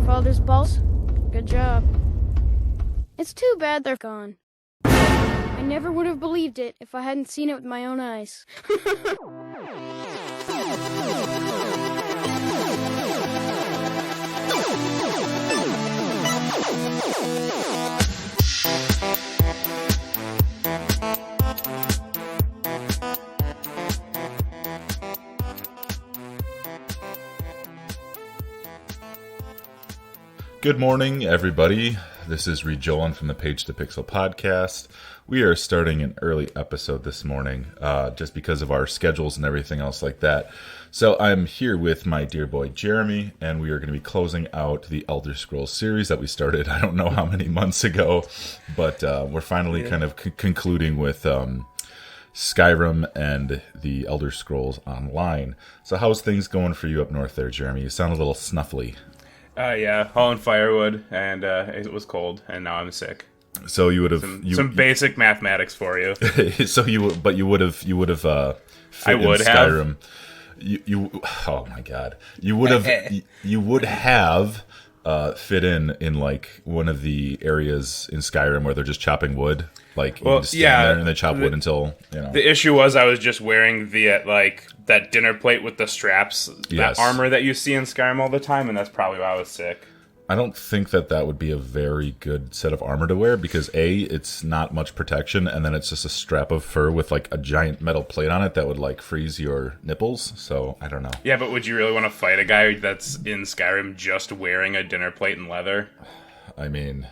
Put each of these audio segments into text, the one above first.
grandfather's balls. Good job. It's too bad they're gone. I never would have believed it if I hadn't seen it with my own eyes. Good morning, everybody. This is Reid Jolan from the Page to Pixel podcast. We are starting an early episode this morning, just because of our schedules and everything else like that. So I'm here with my dear boy Jeremy, and we are going to be closing out the Elder Scrolls series that we started, I don't know how many months ago, but we're finally kind of concluding with Skyrim and the Elder Scrolls Online. So how's things going for you up north there, Jeremy? You sound a little snuffly. Yeah, hauling firewood, and it was cold, and now I'm sick. So you would have some basic mathematics for you. So you would have fit I would in Skyrim. You oh my god, you would have fit in like one of the areas in Skyrim where they're just chopping wood. Like you just stand there and they chop wood until The issue was I was just wearing the that dinner plate with the straps, that armor that you see in Skyrim all the time, and that's probably why I was sick. I don't think that would be a very good set of armor to wear because A, it's not much protection, and then it's just a strap of fur with like a giant metal plate on it that would like freeze your nipples. So I don't know. Yeah, but would you really want to fight a guy that's in Skyrim just wearing a dinner plate and leather? I mean,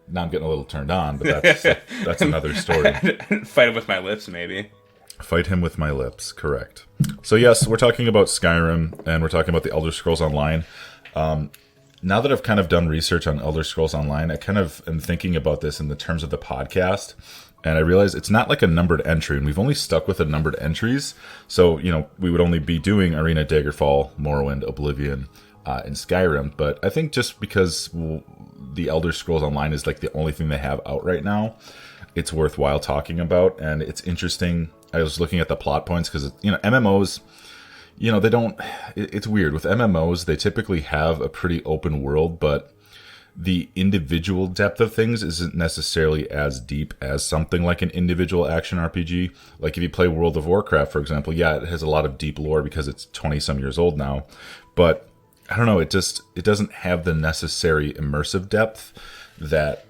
now I'm getting a little turned on, but that's another story. Fight him with my lips, maybe. Fight him with my lips, correct. So yes, we're talking about Skyrim, and we're talking about the Elder Scrolls Online. Now that I've kind of done research on Elder Scrolls Online, I kind of am thinking about this in the terms of the podcast, and I realize it's not like a numbered entry, and we've only stuck with the numbered entries. So, we would only be doing Arena, Daggerfall, Morrowind, Oblivion, and Skyrim, but I think just because the Elder Scrolls Online is like the only thing they have out right now, it's worthwhile talking about, and it's interesting. I was looking at the plot points because, MMOs, they don't, it's weird. With MMOs, they typically have a pretty open world, but the individual depth of things isn't necessarily as deep as something like an individual action RPG. Like if you play World of Warcraft, for example, it has a lot of deep lore because it's 20-some years old now, but I don't know, it doesn't have the necessary immersive depth that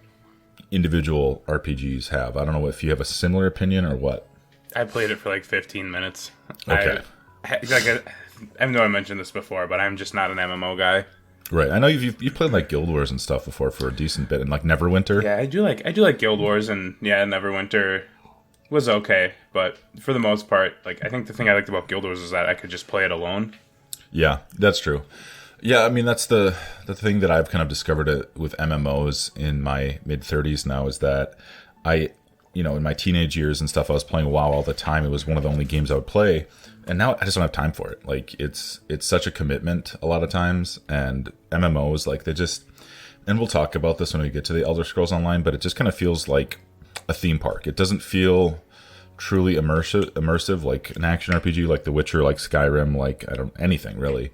individual RPGs have. I don't know if you have a similar opinion or what. I played it for like 15 minutes. Okay. I know I mentioned this before, but I'm just not an MMO guy. Right. I know you've played like Guild Wars and stuff before for a decent bit, and like Neverwinter. Yeah, I do like Guild Wars, and Neverwinter was okay, but for the most part, like I think the thing I liked about Guild Wars is that I could just play it alone. Yeah, that's true. Yeah, I mean that's the thing that I've kind of discovered with MMOs in my mid-30s now is that in my teenage years and stuff, I was playing WoW all the time. It was one of the only games I would play. And now I just don't have time for it. Like, it's such a commitment a lot of times. And MMOs, like, and we'll talk about this when we get to the Elder Scrolls Online, but it just kind of feels like a theme park. It doesn't feel truly immersive like an action RPG, like The Witcher, like Skyrim, like, anything, really.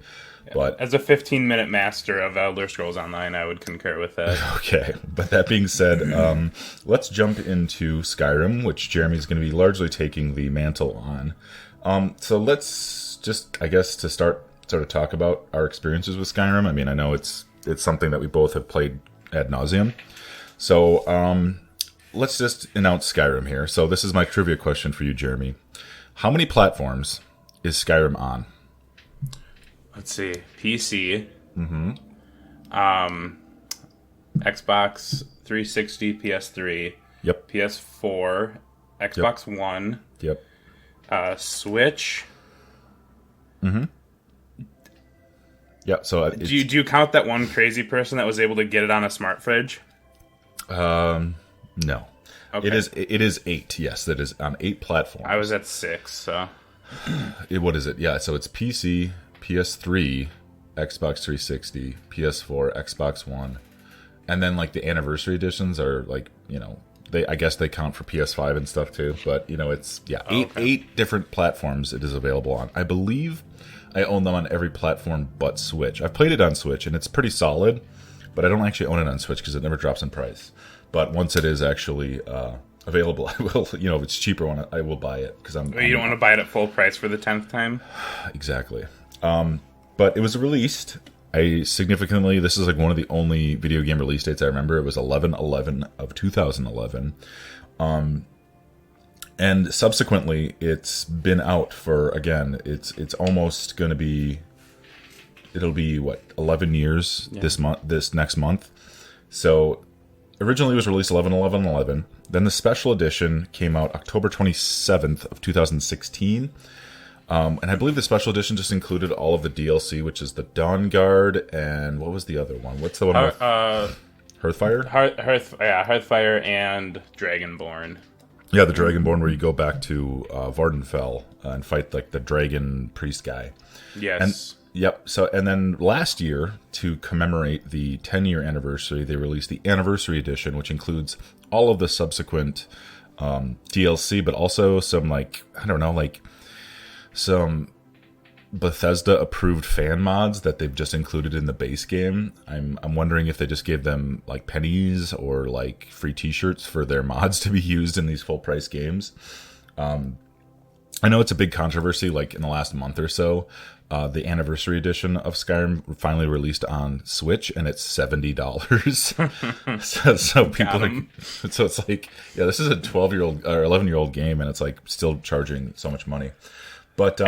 But as a 15-minute master of Elder Scrolls Online, I would concur with that. Okay, but that being said, let's jump into Skyrim, which Jeremy's going to be largely taking the mantle on. So let's just, I guess, to start sort of talk about our experiences with Skyrim. I mean, I know it's something that we both have played ad nauseum. So let's just announce Skyrim here. So this is my trivia question for you, Jeremy. How many platforms is Skyrim on? Let's see. PC. Xbox 360, PS3. Yep. PS4. Xbox One. Yep. Switch. Yeah. So do you count that one crazy person that was able to get it on a smart fridge? No. Okay. It is 8. Yes, that is on 8 platforms. I was at 6. So. What is it? Yeah. So it's PC, PS3, Xbox 360, PS4, Xbox One, and then like the anniversary editions are like I guess they count for PS5 and stuff too. But it's eight different platforms it is available on. I believe I own them on every platform but Switch. I've played it on Switch and it's pretty solid, but I don't actually own it on Switch because it never drops in price. But once it is actually available, I will. You know, if it's cheaper one, I will buy it because You don't want to buy it at full price for the 10th time. Exactly. But it was released. This is like one of the only video game release dates I remember. It was 11/11 of 2011. And subsequently, it's been out for, again, it's almost going to be, it'll be, 11 years this next month. So, originally it was released 11/11/11. Then the special edition came out October 27th of 2016. And I believe the special edition just included all of the DLC, which is the Dawn Guard, and what was the other one? What's the one with Hearthfire? Hearthfire and Dragonborn. Yeah, the Dragonborn, where you go back to Vardenfell and fight like the dragon priest guy. Yes. And then last year, to commemorate the 10-year anniversary, they released the Anniversary Edition, which includes all of the subsequent DLC, but also some some Bethesda-approved fan mods that they've just included in the base game. I'm wondering if they just gave them like pennies or like free T-shirts for their mods to be used in these full-price games. I know it's a big controversy. Like in the last month or so, the Anniversary Edition of Skyrim finally released on Switch, and it's $70. so people are, so it's like, yeah, this is a 12-year-old or 11-year-old game, and it's like still charging so much money. But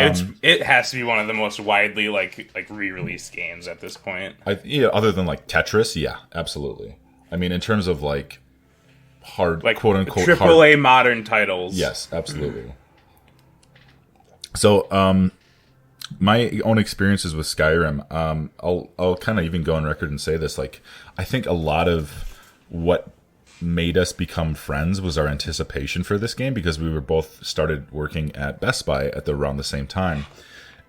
it has to be one of the most widely like re-released games at this point. Other than like Tetris, yeah, absolutely. I mean, in terms of like hard, like quote unquote, AAA modern titles. Yes, absolutely. So, my own experiences with Skyrim, I'll kind of even go on record and say this. Like, I think a lot of what made us become friends was our anticipation for this game, because we were both started working at Best Buy at around the same time.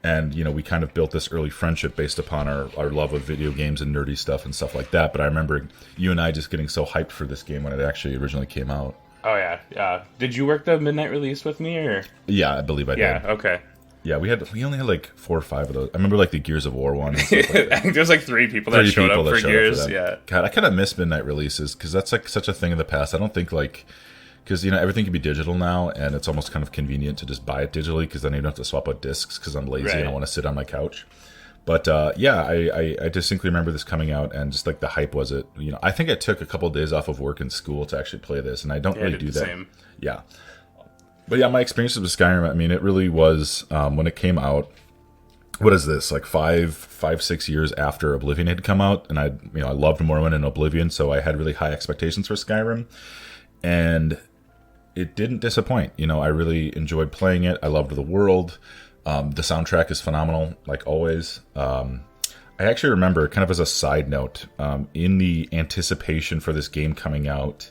And, you know, we kind of built this early friendship based upon our love of video games and nerdy stuff and stuff like that. But I remember you and I just getting so hyped for this game when it actually originally came out. Oh, yeah. Did you work the midnight release with me, or? Yeah, I believe I did. Yeah, okay. Yeah, we only had like 4 or 5 of those. I remember like the Gears of War one. And stuff like I think there's like 3 people that showed up for Gears. Yeah. God, I kind of miss midnight releases because that's like such a thing in the past. I don't think because you know everything can be digital now, and it's almost kind of convenient to just buy it digitally because then you don't have to swap out discs because I'm lazy and I want to sit on my couch. But I distinctly remember this coming out, and just like the hype was it. You know, I think I took a couple of days off of work and school to actually play this, and I don't really do that. Same. Yeah. But yeah, my experiences with Skyrim, I mean, it really was, when it came out, what is this, like 5-6 years after Oblivion had come out, and I loved Morrowind and Oblivion, so I had really high expectations for Skyrim, and it didn't disappoint. You know, I really enjoyed playing it. I loved the world. The soundtrack is phenomenal, like always. I actually remember, kind of as a side note, in the anticipation for this game coming out,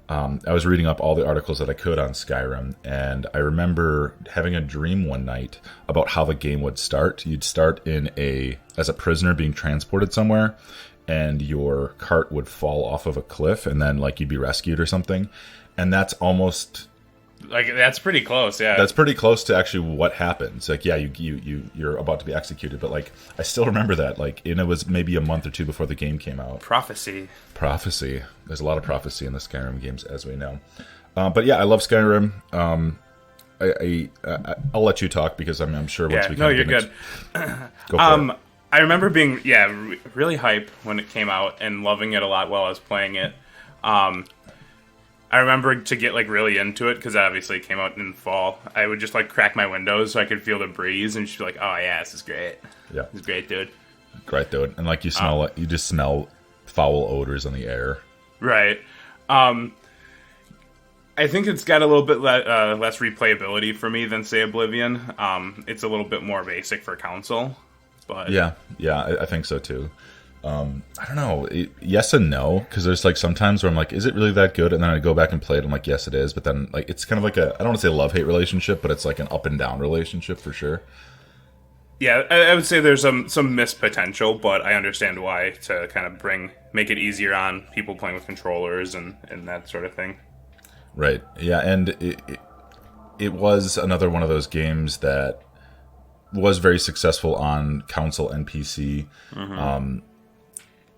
I was reading up all the articles that I could on Skyrim, and I remember having a dream one night about how the game would start. You'd start as a prisoner being transported somewhere, and your cart would fall off of a cliff, and then like you'd be rescued or something. And that's almost like, that's pretty close. Yeah, that's pretty close to actually what happens. Like, yeah, you're about to be executed, but like I still remember that. Like, and it was maybe a month or 2 before the game came out. Prophecy. There's a lot of prophecy in the Skyrim games, as we know. But yeah, I love Skyrim. I'll let you talk because I'm sure once we. No, you're good. Go for it. I remember being really hype when it came out and loving it a lot while I was playing it. I remember to get like really into it because obviously it came out in the fall. I would just like crack my windows so I could feel the breeze and just be like, "Oh yeah, this is great. Yeah, this is great, dude. Great, dude." And like you just smell foul odors in the air. Right. I think it's got a little bit less replayability for me than say Oblivion. It's a little bit more basic for console, but yeah, I think so too. I don't know. Yes and no, because there's like sometimes where I'm like, is it really that good? And then I go back and play it. I'm like, yes, it is. But then like it's kind of like I don't want to say love-hate relationship, but it's like an up and down relationship for sure. Yeah, I would say there's some missed potential, but I understand why, to kind of make it easier on people playing with controllers and that sort of thing. Right. Yeah, and it was another one of those games that was very successful on console and PC. Mm-hmm.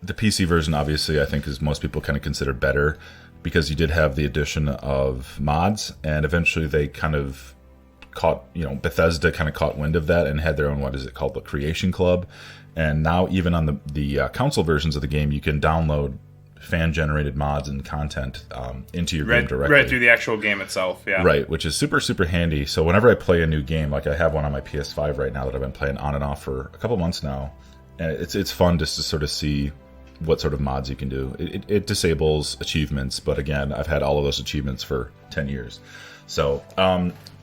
The PC version, obviously, I think is most people kind of consider better because you did have the addition of mods, and eventually they kind of caught, Bethesda kind of caught wind of that and had their own, what is it called, the Creation Club. And now even on the console versions of the game, you can download fan-generated mods and content into your game directly. Right through the actual game itself, yeah. Right, which is super, super handy. So whenever I play a new game, like I have one on my PS5 right now that I've been playing on and off for a couple months now, and it's fun just to sort of see what sort of mods you can do. It disables achievements, but again, I've had all of those achievements for 10 years. So,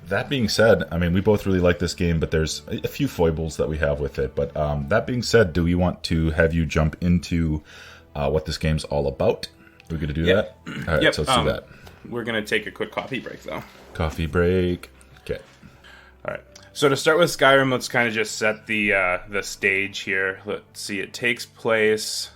that being said, I mean, we both really like this game, but there's a few foibles that we have with it. But that being said, do we want to have you jump into what this game's all about? Are we going to do that? All right, yep. so let's do that. We're going to take a quick coffee break, though. Coffee break. Okay. All right. So to start with Skyrim, let's kind of just set the stage here. Let's see. It takes place...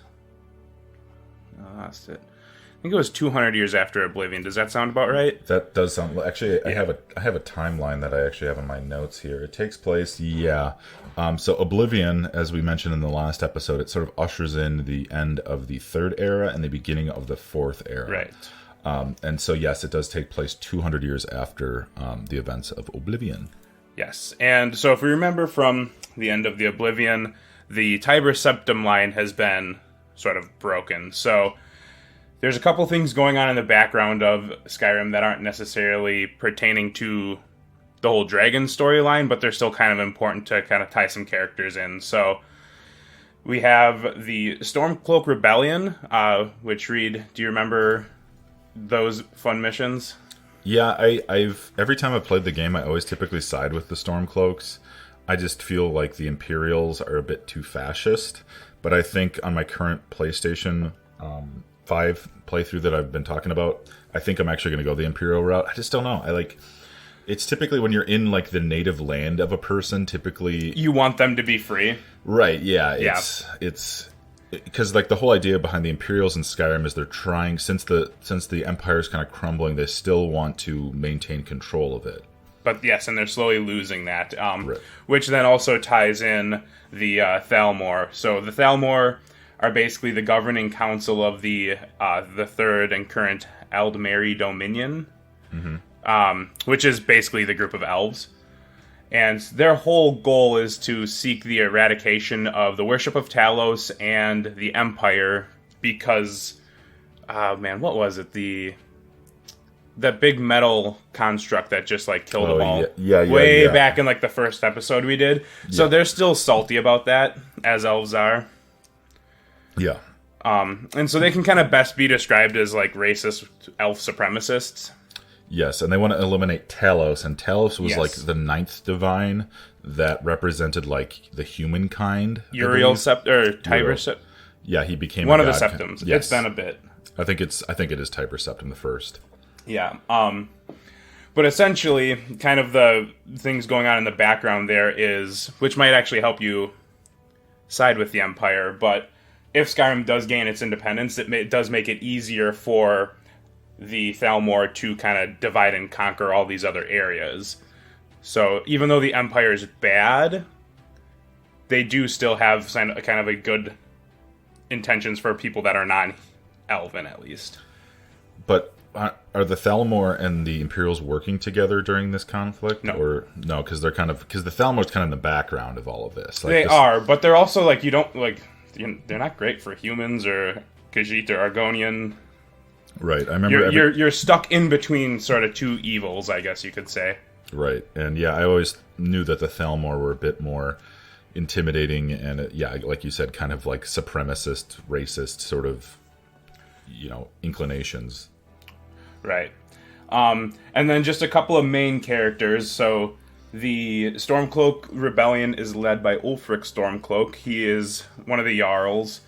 I lost it. I think it was 200 years after Oblivion. Does that sound about right? That does sound... Actually, I have a timeline that I actually have in my notes here. It takes place, so Oblivion, as we mentioned in the last episode, it sort of ushers in the end of the Third Era and the beginning of the Fourth Era. Right. And so, yes, it does take place 200 years after the events of Oblivion. Yes. And so if we remember from the end of the Oblivion, the Tiber Septim line has been sort of broken. So... there's a couple things going on in the background of Skyrim that aren't necessarily pertaining to the whole dragon storyline, but they're still kind of important to kind of tie some characters in. So we have the Stormcloak Rebellion, which, Reid, do you remember those fun missions? Yeah, I've every time I've played the game, I always typically side with the Stormcloaks. I just feel like the Imperials are a bit too fascist, but I think on my current PlayStation 5 playthrough that I've been talking about, I think I'm actually going to go the Imperial route. I just don't know. It's typically when you're in like the native land of a person, typically you want them to be free. Right, yeah. It's because like the whole idea behind the Imperials in Skyrim is they're trying, since the Empire's kind of crumbling, they still want to maintain control of it. But yes, and they're slowly losing that, right. Which then also ties in the Thalmor. So the Thalmor are basically the governing council of the third and current Aldmeri Dominion, which is basically the group of elves. And their whole goal is to seek the eradication of the worship of Talos and the Empire because, what was it? That big metal construct that just like killed them all. Yeah. Back in like the first episode we did. So they're still salty about that, as elves are. Yeah. And so they can kind of best be described as like racist elf supremacists. Yes, and they want to eliminate Talos, and Talos was Yes. like the ninth divine that represented like the humankind. Uriel or Tiber Septim. Yeah, he became One a of the god. septims. Yes. It's been a bit. I think it is Tiber Septim the first. Yeah. But essentially, kind of the things going on in the background there is, which might actually help you side with the Empire, but if Skyrim does gain its independence, it does make it easier for the Thalmor to kind of divide and conquer all these other areas. So even though the Empire is bad, they do still have kind of a good intentions for people that are non-elven, at least. But are the Thalmor and the Imperials working together during this conflict? No. Or no, because the Thalmor's kind of in the background of all of this. Like They are, but they're also like they're not great for humans or Khajiit or Argonian. Right, I remember You're stuck in between sort of two evils, I guess you could say. Right, and yeah, I always knew that the Thalmor were a bit more intimidating and, like you said, kind of like supremacist, racist sort of, inclinations. Right. And then just a couple of main characters. So the Stormcloak Rebellion is led by Ulfric Stormcloak. He is one of the Jarls.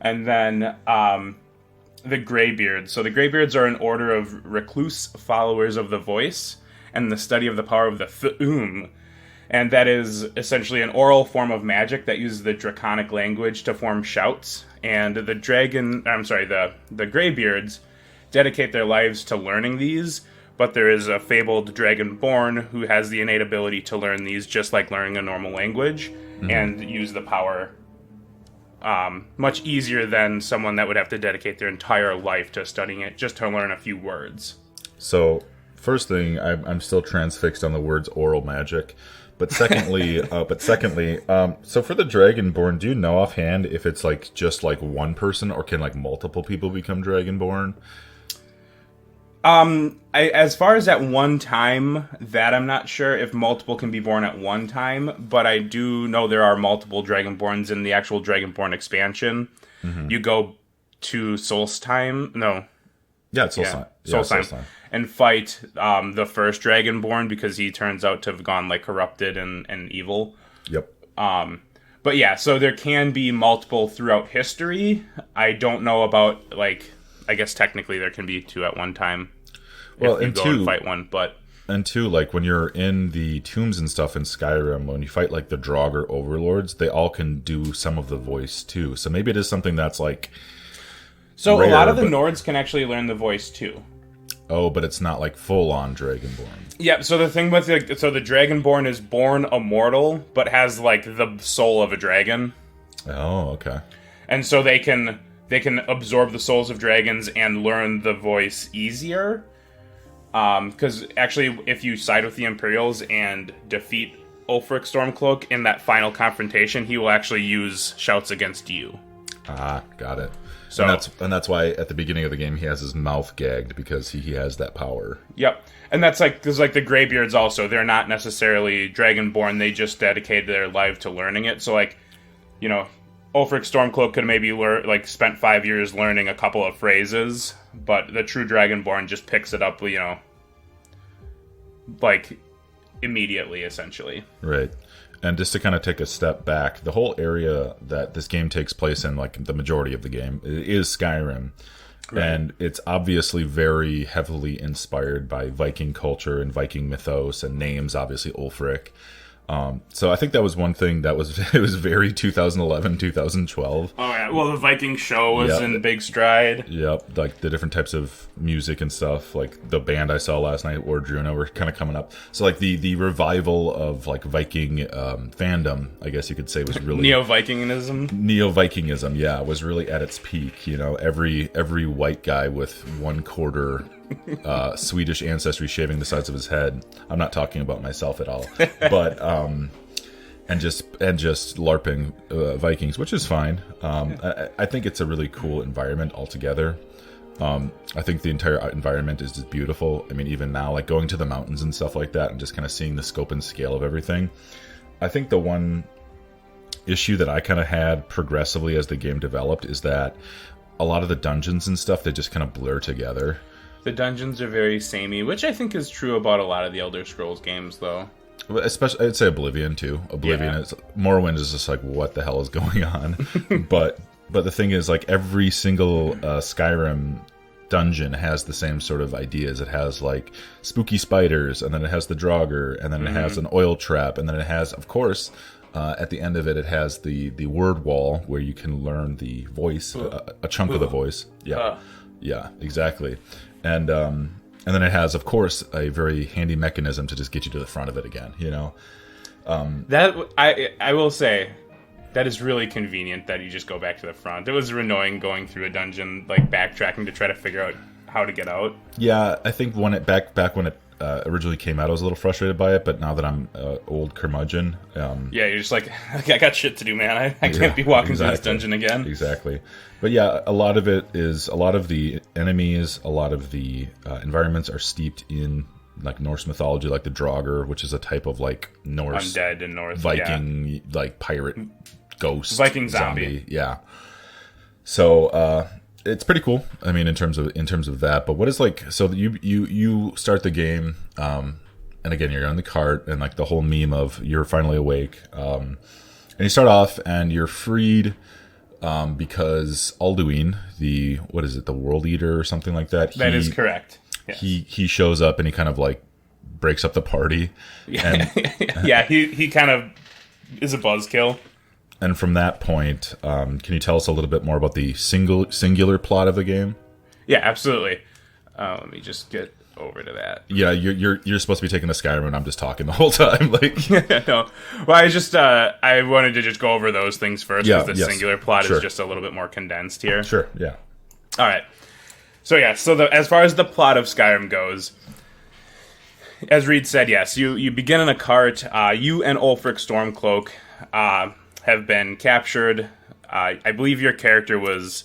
And then the Greybeards. So the Greybeards are an order of recluse followers of the Voice and the study of the power of the Thu'um. And that is essentially an oral form of magic that uses the draconic language to form shouts. And the Greybeards dedicate their lives to learning these, but there is a fabled dragonborn who has the innate ability to learn these just like learning a normal language and use the power much easier than someone that would have to dedicate their entire life to studying it just to learn a few words. So, first thing, I'm still transfixed on the words oral magic. But secondly, so for the Dragonborn, do you know offhand if it's like just like one person, or can like multiple people become Dragonborn? As far as at one time, that I'm not sure if multiple can be born at one time, but I do know there are multiple Dragonborns in the actual Dragonborn expansion. Mm-hmm. You go to Solstheim, no. Yeah, it's Solstheim. Yeah, Solstheim. And fight the first Dragonborn because he turns out to have gone like corrupted and evil. Yep. But yeah, so there can be multiple throughout history. I don't know about like, I guess technically there can be two at one time. Well, if you and go two, and fight one, but and two, like when you're in the tombs and stuff in Skyrim, when you fight like the Draugr overlords, they all can do some of the voice too. So maybe it is something that's like. So rare, a lot of the Nords can actually learn the voice too. Oh, but it's not like full on Dragonborn. Yeah. So the thing with the Dragonborn is born immortal, but has like the soul of a dragon. Oh, okay. And so they can absorb the souls of dragons and learn the voice easier. Because actually, if you side with the Imperials and defeat Ulfric Stormcloak in that final confrontation, he will actually use shouts against you. Ah, got it. So and that's why at the beginning of the game he has his mouth gagged, because he has that power. Yep. And that's like, because like the Greybeards also, they're not necessarily Dragonborn, they just dedicated their life to learning it. So like, you know, Ulfric Stormcloak could maybe spent 5 years learning a couple of phrases, but the true Dragonborn just picks it up, you know, like immediately, essentially. Right. And just to kind of take a step back, the whole area that this game takes place in, like the majority of the game, is Skyrim. Right. And it's obviously very heavily inspired by Viking culture and Viking mythos and names, obviously Ulfric. So I think that was one thing that was it was very 2011, 2012. Oh yeah, well the Viking show was in big stride. Yep, like the different types of music and stuff. Like the band I saw last night, Ordruna, were kind of coming up. So like the revival of like Viking fandom, I guess you could say, was really Neo-Vikingism, yeah, was really at its peak. You know, every white guy with 1/4 Swedish ancestry shaving the sides of his head. I'm not talking about myself at all, but and just LARPing Vikings, which is fine. I think it's a really cool environment altogether. I think the entire environment is just beautiful. I mean, even now, like going to the mountains and stuff like that, and just kind of seeing the scope and scale of everything. I think the one issue that I kind of had progressively as the game developed is that a lot of the dungeons and stuff, they just kind of blur together. The dungeons are very samey, which I think is true about a lot of the Elder Scrolls games, though. Especially, I'd say Oblivion too. Oblivion is Morrowind is just like, what the hell is going on? but the thing is, like every single Skyrim dungeon has the same sort of ideas. It has like spooky spiders, and then it has the Draugr, and then it has an oil trap, and then it has, of course, at the end of it, it has the word wall where you can learn the voice, a chunk of the voice. Yeah, yeah, exactly. And then it has, of course, a very handy mechanism to just get you to the front of it again. You know, that I will say, that is really convenient that you just go back to the front. It was annoying going through a dungeon, like backtracking to try to figure out how to get out. Yeah, I think when it back when it originally came out, I was a little frustrated by it. But now that I'm old curmudgeon, yeah, you're just like, I got shit to do, man. I can't be walking through this dungeon again. Exactly. But yeah, a lot of it is, a lot of the enemies, a lot of the environments are steeped in like Norse mythology, like the Draugr, which is a type of like Norse undead and Norse Viking, like pirate ghost Viking zombie. Yeah. So it's pretty cool. I mean, in terms of that. But what is like? So you start the game, and again you're on the cart, and like the whole meme of you're finally awake, and you start off and you're freed. Because Alduin, the World Eater or something like that. That is correct. Yes. He shows up and he kind of like breaks up the party. Yeah, yeah. He kind of is a buzzkill. And from that point, can you tell us a little bit more about the singular plot of the game? Yeah, absolutely. Let me just get over to that. Yeah, you're supposed to be taking the Skyrim, and I'm just talking the whole time. Like, No. Well, I just I wanted to just go over those things first because the yes. singular plot Sure. is just a little bit more condensed here. sure, yeah. All right. So as far as the plot of Skyrim goes, as Reid said, yes, you begin in a cart. You and Ulfric Stormcloak have been captured. I believe your character was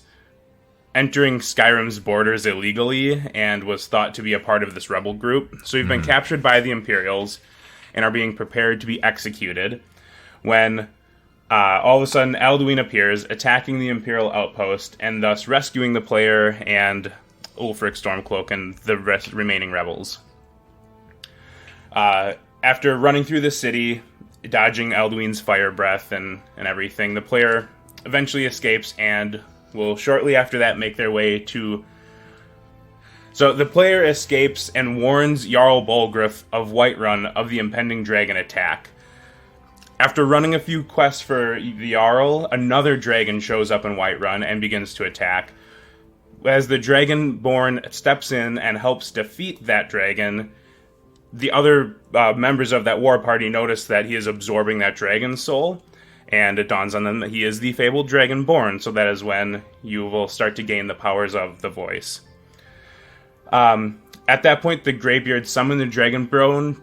entering Skyrim's borders illegally and was thought to be a part of this rebel group. So you've been captured by the Imperials and are being prepared to be executed when all of a sudden Alduin appears, attacking the Imperial outpost and thus rescuing the player and Ulfric Stormcloak and the remaining rebels. After running through the city, dodging Alduin's fire breath and everything, the player eventually escapes and will shortly after that make their way to... So the player escapes and warns Jarl Bolgraf of Whiterun of the impending dragon attack. After running a few quests for the Jarl, another dragon shows up in Whiterun and begins to attack. As the Dragonborn steps in and helps defeat that dragon, the other members of that war party notice that he is absorbing that dragon's soul, and it dawns on them that he is the fabled Dragonborn, so that is when you will start to gain the powers of the voice. At that point, the Greybeard summon the Dragonbone.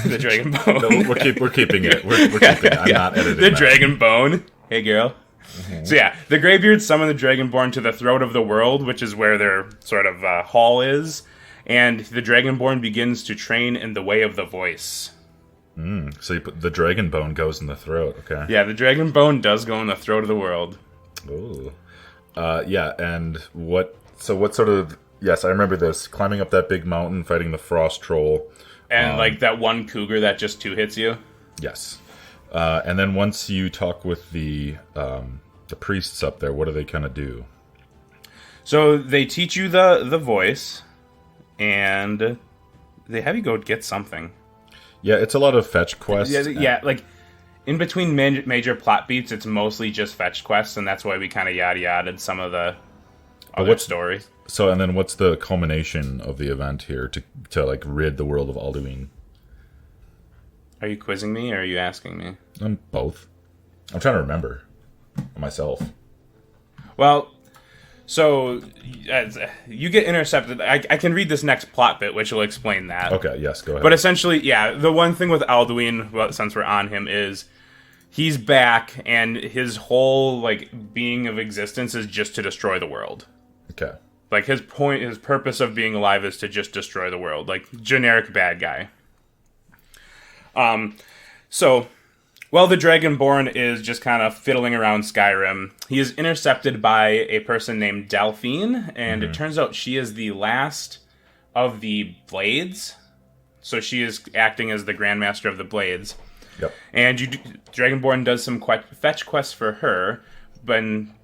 The Dragonbone. No, we're keeping it. We're keeping it. I'm not editing the that. Dragonbone. Hey, girl. So yeah, the Greybeard summon the Dragonborn to the throat of the world, which is where their sort of hall is, and the Dragonborn begins to train in the way of the voice. So you put the dragon bone goes in the throat. Okay. Yeah, the Dragonbone does go in the throat of the world. Ooh. Yeah, and what sort of... Yes, I remember this. Climbing up that big mountain, fighting the frost troll. And like that one cougar that just two hits you. Yes. And then once you talk with the priests up there, what do they kind of do? So they teach you the voice, and they have you go get something. Yeah, it's a lot of fetch quests. Yeah, like in between major plot beats, it's mostly just fetch quests, and that's why we kind of yada-yada'd some of the other stories. So, and then what's the culmination of the event here to like rid the world of Alduin? Are you quizzing me, or are you asking me? Both. I'm trying to remember myself. Well, so you get intercepted. I can read this next plot bit, which will explain that. Okay, yes, go ahead. But essentially, yeah, the one thing with Alduin, well, since we're on him, is he's back, and his whole like being of existence is just to destroy the world. Okay. Like his purpose of being alive is to just destroy the world, like generic bad guy. So, while the Dragonborn is just kind of fiddling around Skyrim, he is intercepted by a person named Delphine, and it turns out she is the last of the Blades. So she is acting as the Grandmaster of the Blades. Yep. And Dragonborn does some fetch quests for her, but when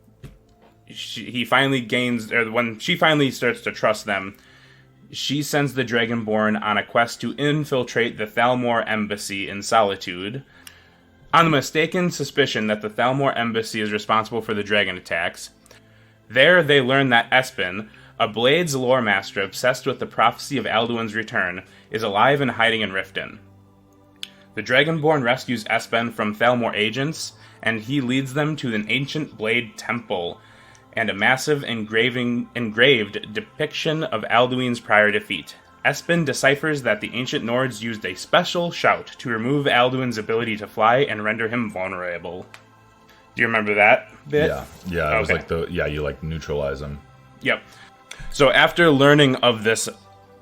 she finally starts to trust them, she sends the Dragonborn on a quest to infiltrate the Thalmor Embassy in Solitude. On the mistaken suspicion that the Thalmor Embassy is responsible for the dragon attacks, there they learn that Espen, a Blades lore master obsessed with the prophecy of Alduin's return, is alive and hiding in Riften. The Dragonborn rescues Espen from Thalmor agents, and he leads them to an ancient blade temple and a massive engraved depiction of Alduin's prior defeat. Espen deciphers that the ancient Nords used a special shout to remove Alduin's ability to fly and render him vulnerable. Do you remember that bit? Yeah. It was like you like neutralize him. Yep. So after learning of this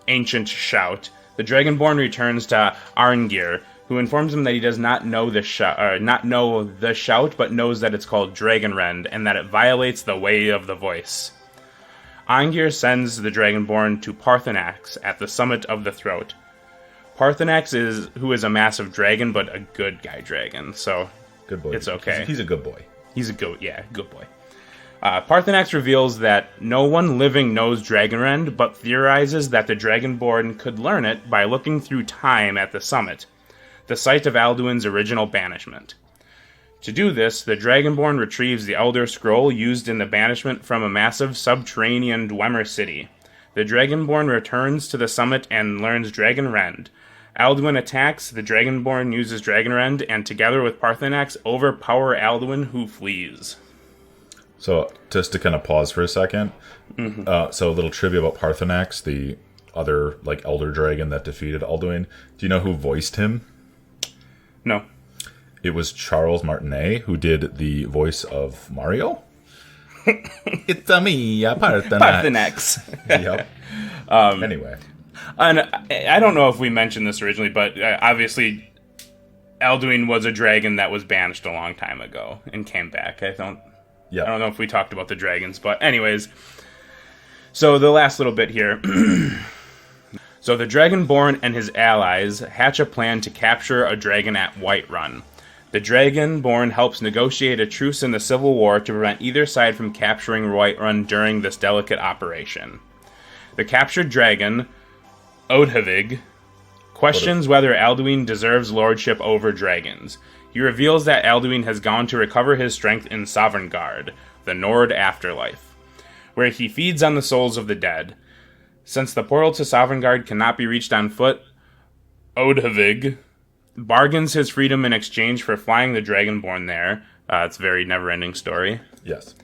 ancient shout, the Dragonborn returns to Arngir, who informs him that he does not know the shout, but knows that it's called Dragonrend, and that it violates the way of the voice. Arngir sends the Dragonborn to Paarthurnax at the summit of the throat. Paarthurnax who is a massive dragon, but a good guy dragon, so Good boy. It's okay. He's a good boy. He's a good boy. Paarthurnax reveals that no one living knows Dragonrend, but theorizes that the Dragonborn could learn it by looking through time at the summit, the site of Alduin's original banishment. To do this, the Dragonborn retrieves the Elder Scroll used in the banishment from a massive subterranean Dwemer city. The Dragonborn returns to the summit and learns Dragon Rend. Alduin attacks, the Dragonborn uses Dragon Rend, and together with Paarthurnax, overpower Alduin, who flees. So, just to kind of pause for a second. So, a little trivia about Paarthurnax, the other, like, elder dragon that defeated Alduin. Do you know who voiced him? No. It was Charles Martinet, who did the voice of Mario. It's me, Paarthurnax. Yep. Anyway. And I don't know if we mentioned this originally, but obviously Alduin was a dragon that was banished a long time ago and came back. I don't know if we talked about the dragons, but anyways. So the last little bit here. So the Dragonborn and his allies hatch a plan to capture a dragon at Whiterun. The Dragonborn helps negotiate a truce in the Civil War to prevent either side from capturing Whiterun during this delicate operation. The captured dragon, Odhavig, questions whether Alduin deserves lordship over dragons. He reveals that Alduin has gone to recover his strength in Sovngarde, the Nord afterlife, where he feeds on the souls of the dead. Since the portal to Sovngarde cannot be reached on foot, Odhavig bargains his freedom in exchange for flying the Dragonborn there. It's a very never-ending story. Yes.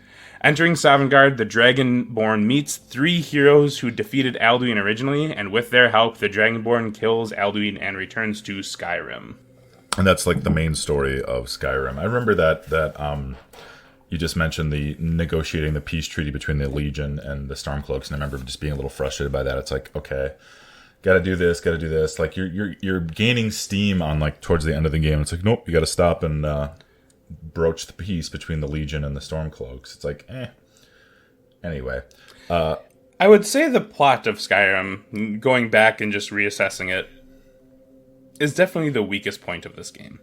Entering Sovngarde, the Dragonborn meets 3 heroes who defeated Alduin originally, and with their help, the Dragonborn kills Alduin and returns to Skyrim. And that's like the main story of Skyrim. I remember that you just mentioned the negotiating the peace treaty between the Legion and the Stormcloaks, and I remember just being a little frustrated by that. It's like, okay, gotta do this. Like you're gaining steam on like towards the end of the game. It's like, nope, you gotta stop and broach the peace between the Legion and the Stormcloaks. It's like, Anyway. I would say the plot of Skyrim, going back and just reassessing it, is definitely the weakest point of this game.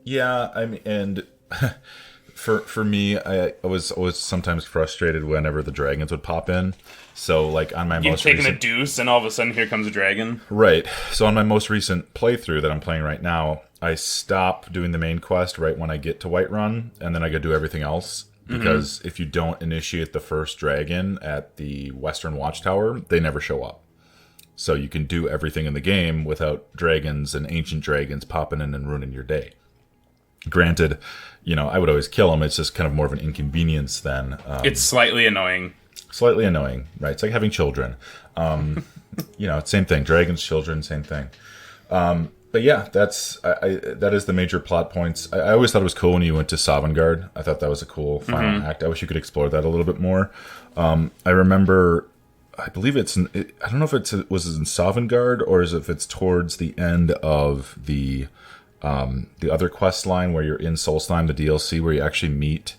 Yeah, I mean, and for me, I was always sometimes frustrated whenever the dragons would pop in. So, like, on my You've most taken recent... a deuce, and all of a sudden here comes a dragon. Right. So on my most recent playthrough that I'm playing right now, I stop doing the main quest right when I get to Whiterun, and then I go do everything else. Because if you don't initiate the first dragon at the Western Watchtower, they never show up. So you can do everything in the game without dragons and ancient dragons popping in and ruining your day. Granted, I would always kill them. It's just kind of more of an inconvenience than... it's slightly annoying. Slightly annoying, right? It's like having children. Same thing. Dragons, children, same thing. But yeah, that is the major plot points. I always thought it was cool when you went to Sovngarde. I thought that was a cool final act. I wish you could explore that a little bit more. I remember, I believe I don't know if was in Sovngarde or if it's towards the end of the other quest line where you're in Solstheim, the DLC, where you actually meet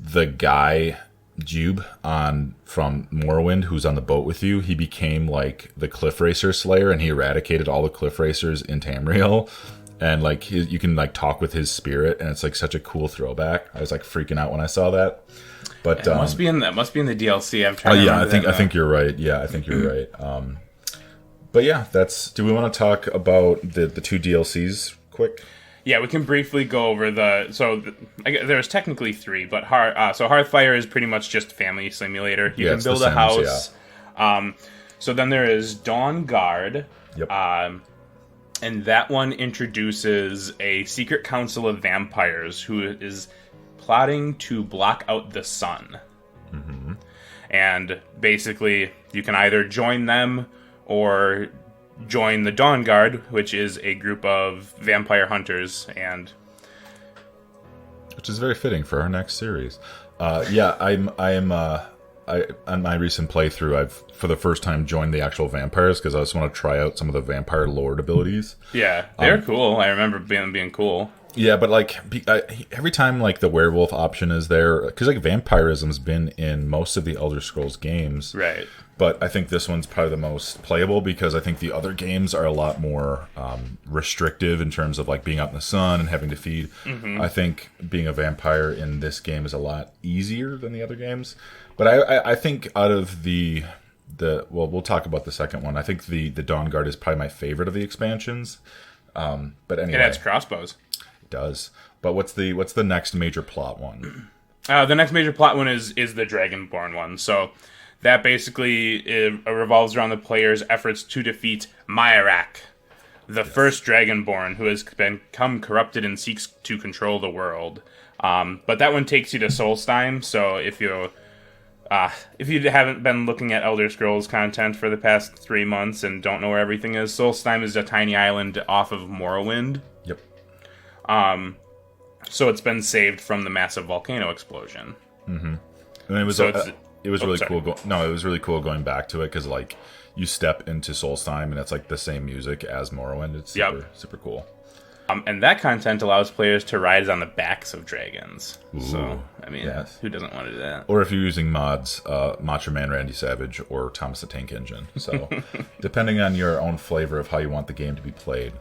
the guy Jube from Morrowind, who's on the boat with you. He became like the Cliff Racer Slayer, and he eradicated all the Cliff Racers in Tamriel. And like you can like talk with his spirit, and it's like such a cool throwback. I was like freaking out when I saw that. But it must be in the DLC. I'm trying. I think you're right. Yeah, I think you're right. But yeah, do we want to talk about the 2 DLCs quick? Yeah, we can briefly go over there's technically 3, but Hearthfire is pretty much just family simulator. You can build a house. Yeah. So then there is Dawnguard. Yep. And that one introduces a secret council of vampires who is plotting to block out the sun. Mm-hmm. And basically, you can either join them or join the Dawnguard, which is a group of vampire hunters, and which is very fitting for our next series. I'm on my recent playthrough, I've for the first time joined the actual vampires because I just want to try out some of the vampire lord abilities. Yeah, they're cool. I remember being cool. Yeah, but like every time like the werewolf option is there, because like vampirism's been in most of the Elder Scrolls games, right? But I think this one's probably the most playable because I think the other games are a lot more restrictive in terms of like being out in the sun and having to feed. Mm-hmm. I think being a vampire in this game is a lot easier than the other games. But I think out of the we'll talk about the second one. I think the Dawnguard is probably my favorite of the expansions. But anyway, it adds crossbows. It does. But what's the next major plot one? The next major plot one is the Dragonborn one. So that basically revolves around the player's efforts to defeat Myarak, the first Dragonborn who has become corrupted and seeks to control the world. But that one takes you to Solstheim, so if you haven't been looking at Elder Scrolls content for the past 3 months and don't know where everything is, Solstheim is a tiny island off of Morrowind. Yep. So it's been saved from the massive volcano explosion. Mm-hmm. And it was really cool. It was really cool going back to it because like you step into Solstheim and it's like the same music as Morrowind. It's super cool. And that content allows players to ride on the backs of dragons. Ooh, so, I mean, yes. Who doesn't want to do that? Or if you're using mods, Macho Man Randy Savage or Thomas the Tank Engine. So, depending on your own flavor of how you want the game to be played.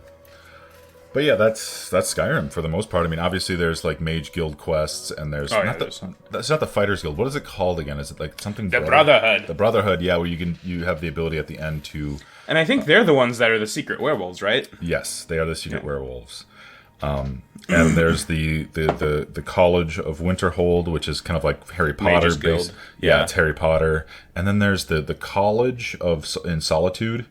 But yeah, that's Skyrim for the most part. I mean, obviously there's like Mage Guild quests, and there's that's not the Fighters Guild. What is it called again? Is it like something? The Brotherhood. The Brotherhood, yeah, where you have the ability at the end to. And I think they're the ones that are the secret werewolves, right? Yes, they are the secret werewolves. And there's the College of Winterhold, which is kind of like Harry Potter based. Yeah, it's Harry Potter. And then there's the College in Solitude.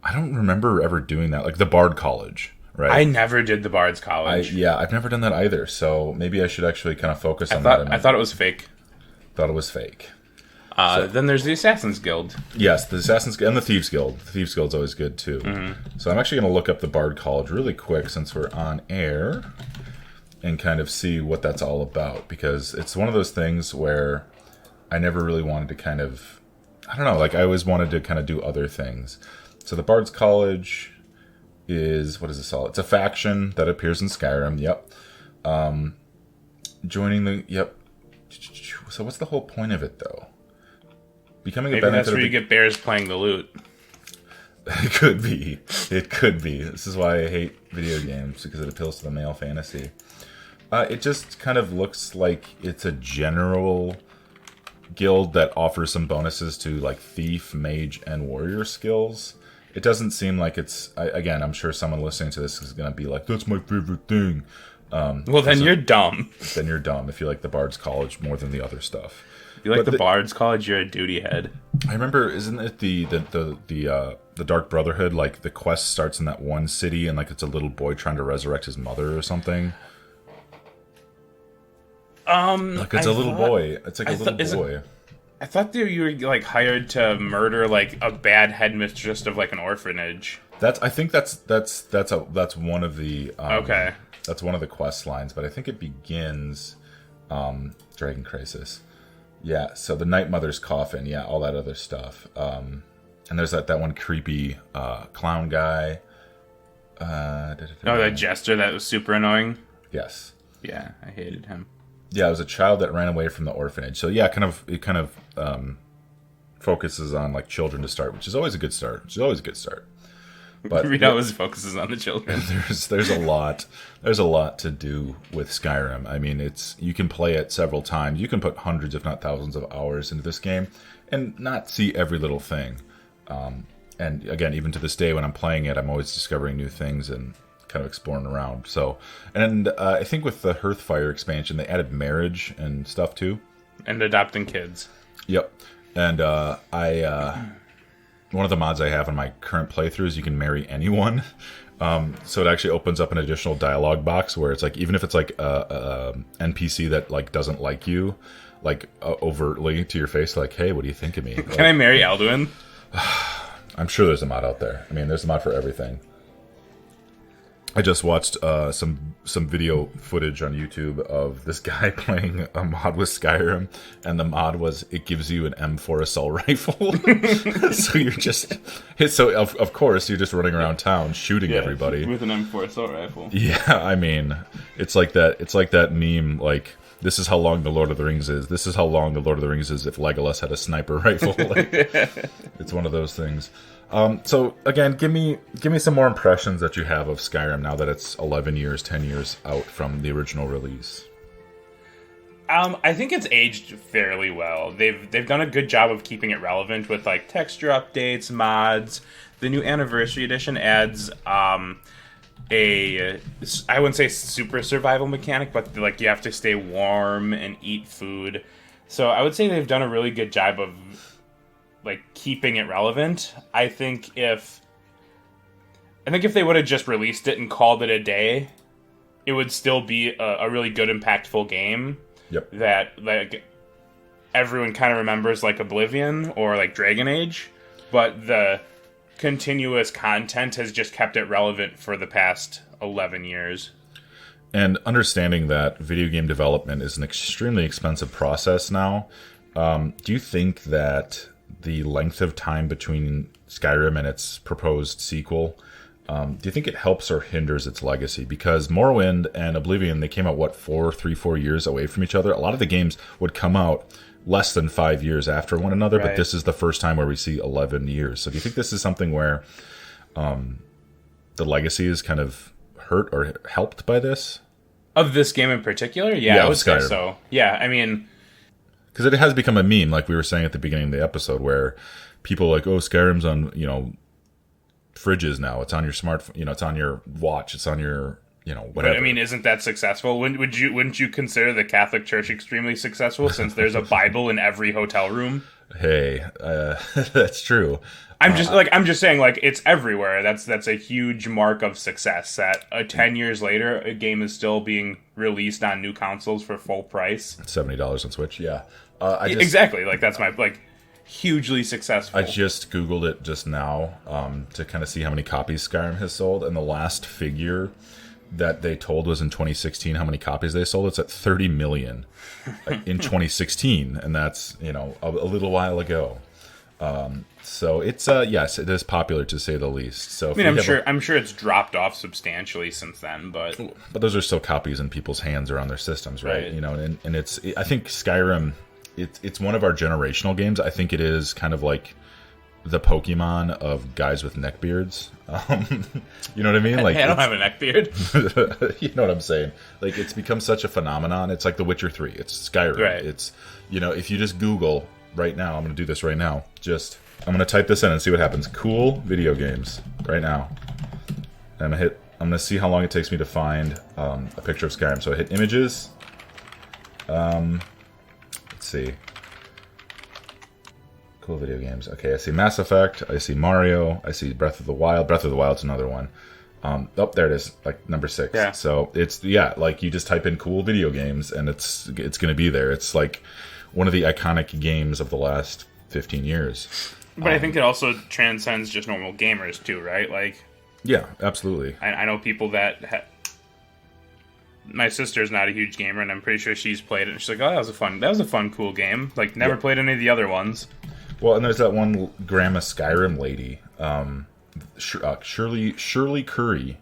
I don't remember ever doing that, like the Bard College. Right. I never did the Bard's College. I've never done that either. So maybe I should actually kind of focus on that. I thought it was fake. Thought it was fake. Then there's the Assassin's Guild. Yes, the Assassin's Guild and the Thieves Guild. The Thieves Guild's always good too. Mm-hmm. So I'm actually going to look up the Bard College really quick since we're on air and kind of see what that's all about, because it's one of those things where I never really wanted to kind of, I don't know, like I always wanted to kind of do other things. So the Bard's College is, what is this all? It's a faction that appears in Skyrim. Yep. Joining the, yep. So what's the whole point of it though? Becoming Maybe a benefit. That's where you get bears playing the lute. It could be. It could be. This is why I hate video games, because it appeals to the male fantasy. It just kind of looks like it's a general guild that offers some bonuses to like thief, mage, and warrior skills. It doesn't seem like it's. Again, I'm sure someone listening to this is going to be like, "That's my favorite thing." Well, then you're dumb. Then you're dumb if you like the Bard's College more than the other stuff. If you like the Bard's College, you're a duty head. I remember, isn't it the Dark Brotherhood? Like the quest starts in that one city, and like it's a little boy trying to resurrect his mother or something. Like it's a little boy. It's like a little boy. I thought that you were like hired to murder like a bad headmistress of like an orphanage. I think that's one of the okay. That's one of the quest lines, but I think it begins Dragon Crisis. Yeah, so the Night Mother's coffin, yeah, all that other stuff. And there's that one creepy clown guy. That jester that was super annoying. Yes. Yeah, I hated him. Yeah, it was a child that ran away from the orphanage. So yeah, it kind of focuses on like children to start, which is always a good start. But it always focuses on the children. There's a lot to do with Skyrim. I mean, you can play it several times. You can put hundreds, if not thousands, of hours into this game and not see every little thing. And again, even to this day, when I'm playing it, I'm always discovering new things and kind of exploring around. So, and I think with the Hearthfire expansion, they added marriage and stuff too, and adopting kids. Yep. And one of the mods I have in my current playthrough is you can marry anyone. So it actually opens up an additional dialogue box where it's like, even if it's like a NPC that like doesn't like you, like overtly to your face, like, hey, what do you think of me? Can I marry Alduin? I'm sure there's a mod out there. I mean, there's a mod for everything. I just watched some video footage on YouTube of this guy playing a mod with Skyrim, and the mod was it gives you an M4 assault rifle. So you're just of course you're just running around town shooting everybody with an M4 assault rifle. Yeah, I mean, it's like that meme, like, this is how long the Lord of the Rings is. This is how long the Lord of the Rings is if Legolas had a sniper rifle. Like, it's one of those things. So again, give me some more impressions that you have of Skyrim now that it's 10 years out from the original release. I think it's aged fairly well. They've done a good job of keeping it relevant with like texture updates, mods. The new Anniversary Edition adds I wouldn't say super survival mechanic, but like you have to stay warm and eat food. So I would say they've done a really good job of like keeping it relevant. I think if they would have just released it and called it a day, it would still be a really good, impactful game. Yep. That like everyone kind of remembers, like Oblivion or like Dragon Age, but the continuous content has just kept it relevant for the past 11 years. And understanding that video game development is an extremely expensive process now, do you think that the length of time between Skyrim and its proposed sequel, do you think it helps or hinders its legacy? Because Morrowind and Oblivion, they came out, 4 years away from each other? A lot of the games would come out less than 5 years after one another, right. But this is the first time where we see 11 years. So do you think this is something where the legacy is kind of hurt or helped by this? Of this game in particular? Yeah, I would say so. Yeah, I mean... Because it has become a meme, like we were saying at the beginning of the episode, where people are like, oh, Skyrim's on, fridges now. It's on your smartphone, it's on your watch, it's on your, whatever. But, I mean, isn't that successful? Wouldn't you consider the Catholic Church extremely successful, since there's a Bible in every hotel room? Hey, that's true. I'm just saying, like, it's everywhere. That's a huge mark of success. That 10 years later, a game is still being released on new consoles for full price. $70 on Switch, yeah. Exactly. Like, that's my hugely successful. I just Googled it just now to kind of see how many copies Skyrim has sold, and the last figure that they told was in 2016 how many copies they sold. It's at 30 million in 2016, and that's a little while ago. So it's yes, it is popular to say the least. So I mean, I'm sure it's dropped off substantially since then, but those are still copies in people's hands or on their systems, right? And I think Skyrim, it's one of our generational games. I think it is kind of like the Pokemon of guys with neckbeards. You know what I mean? Like, hey, I don't have a neckbeard. You know what I'm saying? Like, it's become such a phenomenon. It's like The Witcher 3. It's Skyrim. Right. It's, if you just Google right now, I'm going to do this right now. I'm going to type this in and see what happens. Cool video games right now. And I'm going to see how long it takes me to find a picture of Skyrim. So I hit images. Let's see. Cool video games. Okay, I see Mass Effect. I see Mario. I see Breath of the Wild. Breath of the Wild's another one. There it is, like number 6. Yeah. So it's like you just type in cool video games and it's going to be there. It's like one of the iconic games of the last 15 years. But I think it also transcends just normal gamers too, right? Like, yeah, absolutely. I know people that my sister's not a huge gamer, and I'm pretty sure she's played it. And she's like, "Oh, that was a fun, cool game." Like, never played any of the other ones. Well, and there's that one Grandma Skyrim lady, Shirley Curry,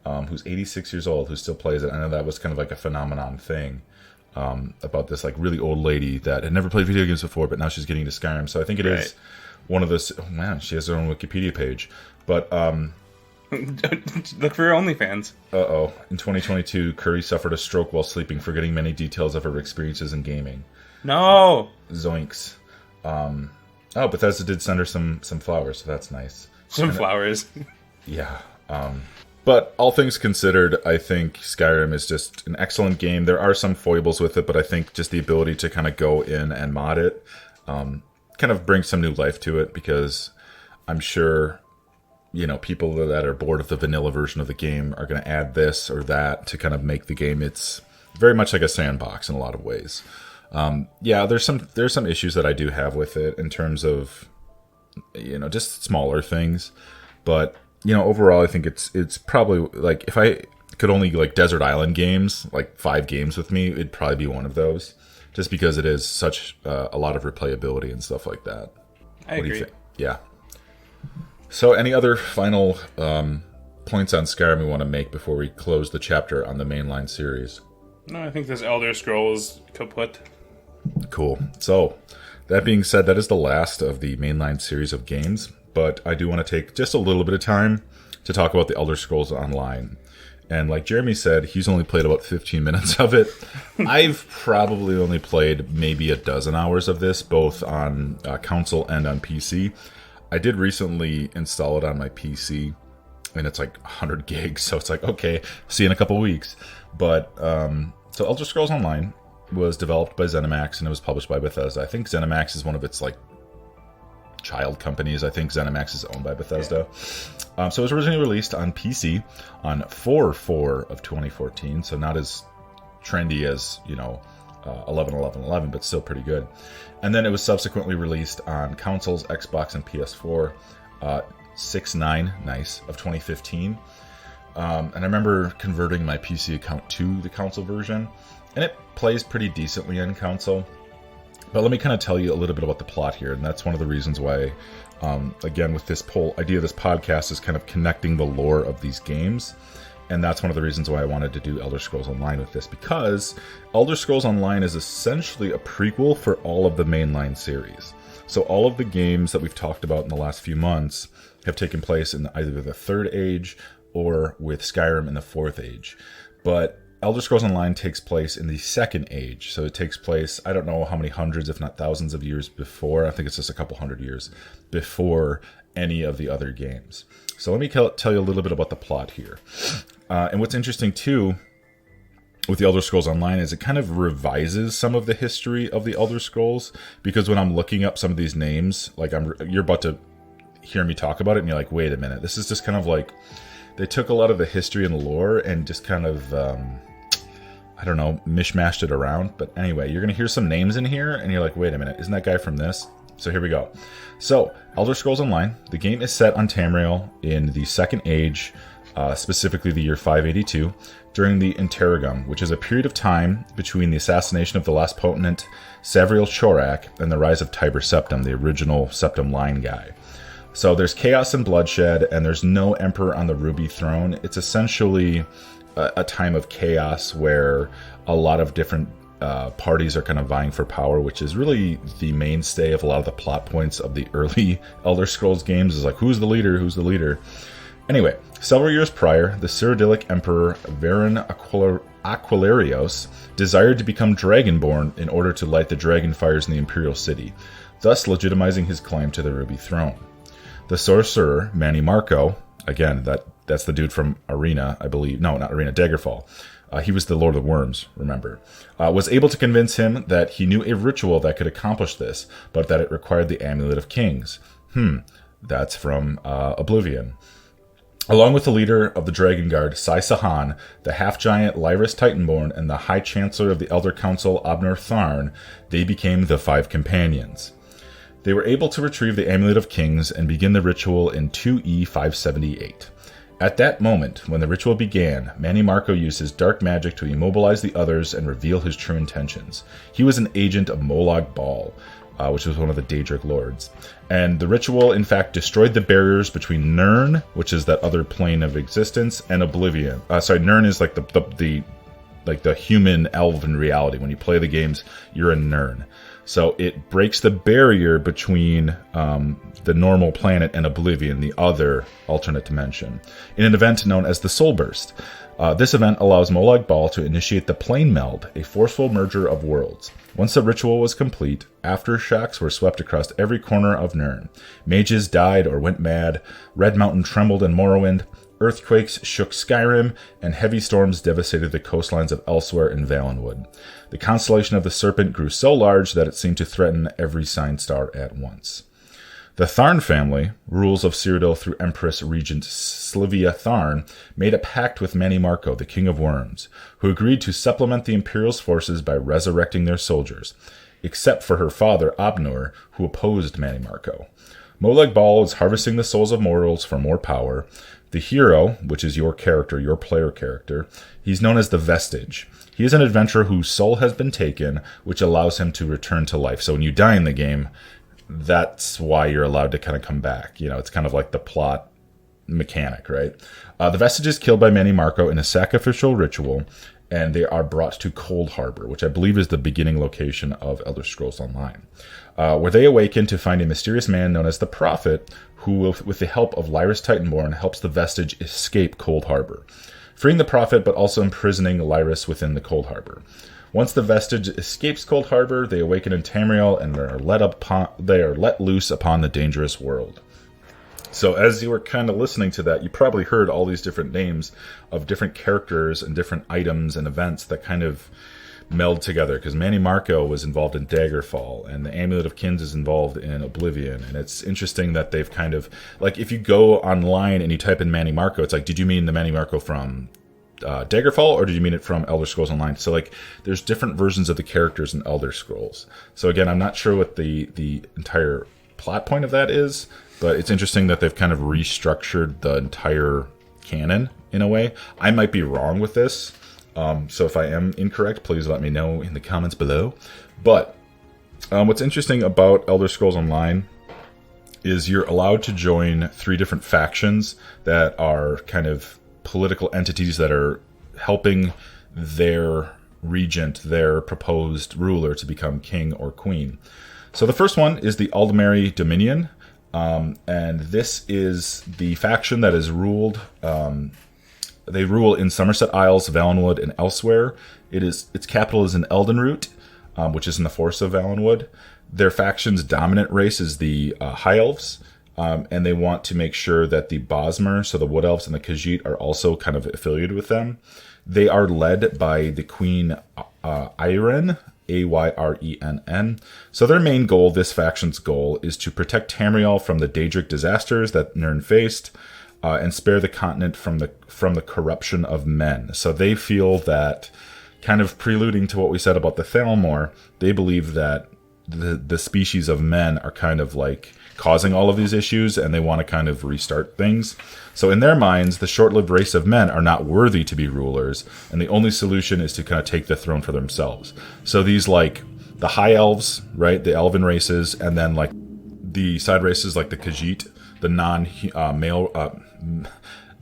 who's 86 years old, who still plays it. I know that was kind of like a phenomenon thing about this like really old lady that had never played video games before, but now she's getting into Skyrim. So I think it is one of those. Oh, man, she has her own Wikipedia page, but look for her OnlyFans. In 2022, Curry suffered a stroke while sleeping, forgetting many details of her experiences in gaming. No. Zoinks. Bethesda did send her some flowers, so that's nice. Some flowers. Yeah. But all things considered, I think Skyrim is just an excellent game. There are some foibles with it, but I think just the ability to kind of go in and mod it kind of brings some new life to it, because I'm sure, people that are bored of the vanilla version of the game are going to add this or that to kind of make the game. It's very much like a sandbox in a lot of ways. There's some issues that I do have with it in terms of, just smaller things, but overall, I think it's probably like, if I could only like Desert Island games, like 5 games with me, it'd probably be one of those, just because it is such a lot of replayability and stuff like that. I agree. Do you think? Yeah. So, any other final points on Skyrim we want to make before we close the chapter on the mainline series? No, I think this Elder Scrolls kaput. Cool. So, that being said, that is the last of the mainline series of games, but I do want to take just a little bit of time to talk about the Elder Scrolls Online. And like Jeremy said, he's only played about 15 minutes of it. I've probably only played maybe a dozen hours of this, both on console and on PC. I did recently install it on my PC, and it's like 100 gigs, so it's like, okay, see you in a couple weeks. But, so Elder Scrolls Online was developed by ZeniMax, and it was published by Bethesda. I think ZeniMax is one of its, like, child companies. I think ZeniMax is owned by Bethesda. So it was originally released on PC on 4/4 of 2014, so not as trendy as, 11/11/11, but still pretty good. And then it was subsequently released on consoles, Xbox, and PS4, 6/9, nice, of 2015. And I remember converting my PC account to the console version, and it plays pretty decently on console. But let me kind of tell you a little bit about the plot here, and that's one of the reasons why, again, with this whole idea of this podcast is kind of connecting the lore of these games. And that's one of the reasons why I wanted to do Elder Scrolls Online with this, because Elder Scrolls Online is essentially a prequel for all of the mainline series. So all of the games that we've talked about in the last few months have taken place in either the Third Age or with Skyrim in the Fourth Age. But Elder Scrolls Online takes place in the Second Age. So it takes place, I don't know how many hundreds, if not thousands of years before. I think it's just a couple hundred years before any of the other games. So let me tell you a little bit about the plot here. And what's interesting, too, with the Elder Scrolls Online is it kind of revises some of the history of the Elder Scrolls. Because when I'm looking up some of these names, like you're about to hear me talk about it, and you're like, wait a minute. This is just kind of like, they took a lot of the history and lore and just kind of, I don't know, mishmashed it around. But anyway, you're going to hear some names in here, and you're like, wait a minute, isn't that guy from this? So here we go. So, Elder Scrolls Online, the game is set on Tamriel in the Second Age, specifically the year 582, during the Interregum, which is a period of time between the assassination of the last potentate, Savriel Chorak, and the rise of Tiber Septim, the original Septim line guy. So there's chaos and bloodshed, and there's no emperor on the Ruby Throne. It's essentially a time of chaos where a lot of different parties are kind of vying for power, which is really the mainstay of a lot of the plot points of the early Elder Scrolls games, is like, who's the leader, who's the leader? Anyway, several years prior, the Cyrodiilic Emperor Varen Aquilarios desired to become Dragonborn in order to light the dragon fires in the Imperial City, thus legitimizing his claim to the Ruby Throne. The sorcerer, Manny Marco, again, that's the dude from Arena, I believe. No, not Arena, Daggerfall. He was the Lord of the Worms, remember. Was able to convince him that he knew a ritual that could accomplish this, but that it required the Amulet of Kings. That's from Oblivion. Along with the leader of the Dragon Guard, Sai Sahan, the half-giant Lyris Titanborn, and the High Chancellor of the Elder Council, Abner Tharn, they became the Five Companions. They were able to retrieve the Amulet of Kings and begin the ritual in 2E578. At that moment, when the ritual began, Manny Marco used his dark magic to immobilize the others and reveal his true intentions. He was an agent of Molag Bal, which was one of the Daedric lords. And the ritual, in fact, destroyed the barriers between Nirn, which is that other plane of existence, and Oblivion. Nirn is like the human elven reality. When you play the games, you're in Nirn. So it breaks the barrier between the normal planet and Oblivion, the other alternate dimension, in an event known as the Soul Burst. This event allows Molag Bal to initiate the Plane Meld, a forceful merger of worlds. Once the ritual was complete, aftershocks were swept across every corner of Nirn. Mages died or went mad, Red Mountain trembled in Morrowind, earthquakes shook Skyrim, and heavy storms devastated the coastlines of Elsewhere and Valenwood. The constellation of the Serpent grew so large that it seemed to threaten every sign star at once. The Tharn family, rules of Cyrodiil through Empress Regent Slivia Tharn, made a pact with Manny Marco, the King of Worms, who agreed to supplement the Imperial's forces by resurrecting their soldiers, except for her father, Abnur, who opposed Manny Marco. Molag Bal is harvesting the souls of mortals for more power. The hero, which is your character, your player character, he's known as the Vestige. He is an adventurer whose soul has been taken, which allows him to return to life. So when you die in the game, that's why you're allowed to kind of come back. You know, it's kind of like the plot mechanic, right? The Vestige is killed by Manny Marco in a sacrificial ritual, and they are brought to Cold Harbor, which I believe is the beginning location of Elder Scrolls Online, where they awaken to find a mysterious man known as the Prophet, who, with the help of Lyris Titanborn, helps the Vestige escape Cold Harbor, freeing the Prophet but also imprisoning Lyris within the Cold Harbor. Once the Vestige escapes Cold Harbor, they awaken in Tamriel and they are let loose upon the dangerous world. So as you were kind of listening to that, you probably heard all these different names of different characters and different items and events that kind of meld together, because Manny Marco was involved in Daggerfall, and the Amulet of Kins is involved in Oblivion. And it's interesting that they've kind of, like, if you go online and you type in Manny Marco, it's like, did you mean the Manny Marco from Daggerfall, or did you mean it from Elder Scrolls Online? So, like, there's different versions of the characters in Elder Scrolls. So again, I'm not sure what the entire plot point of that is, but it's interesting that they've kind of restructured the entire canon in a way. I might be wrong with this, so if I am incorrect, please let me know in the comments below. But what's interesting about Elder Scrolls Online is you're allowed to join 3 different factions that are kind of political entities that are helping their regent, their proposed ruler, to become king or queen. So the first one is the Aldmeri Dominion, and this is the faction that is ruled. They rule in Somerset Isles, Valenwood, and elsewhere. Its capital is in Eldenroot, which is in the Forest of Valenwood. Their faction's dominant race is the High Elves, and they want to make sure that the Bosmer, so the Wood Elves and the Khajiit, are also kind of affiliated with them. They are led by the Queen Ayrenn, Ayrenn. So their main goal, this faction's goal, is to protect Tamriel from the Daedric disasters that Nirn faced, and spare the continent from the corruption of men. So they feel that, kind of preluding to what we said about the Thalmor, they believe that the species of men are kind of like causing all of these issues, and they want to kind of restart things. So in their minds, the short-lived race of men are not worthy to be rulers, and the only solution is to kind of take the throne for themselves. So these, like, the High Elves, right, the elven races, and then, like, the side races like the Khajiit, the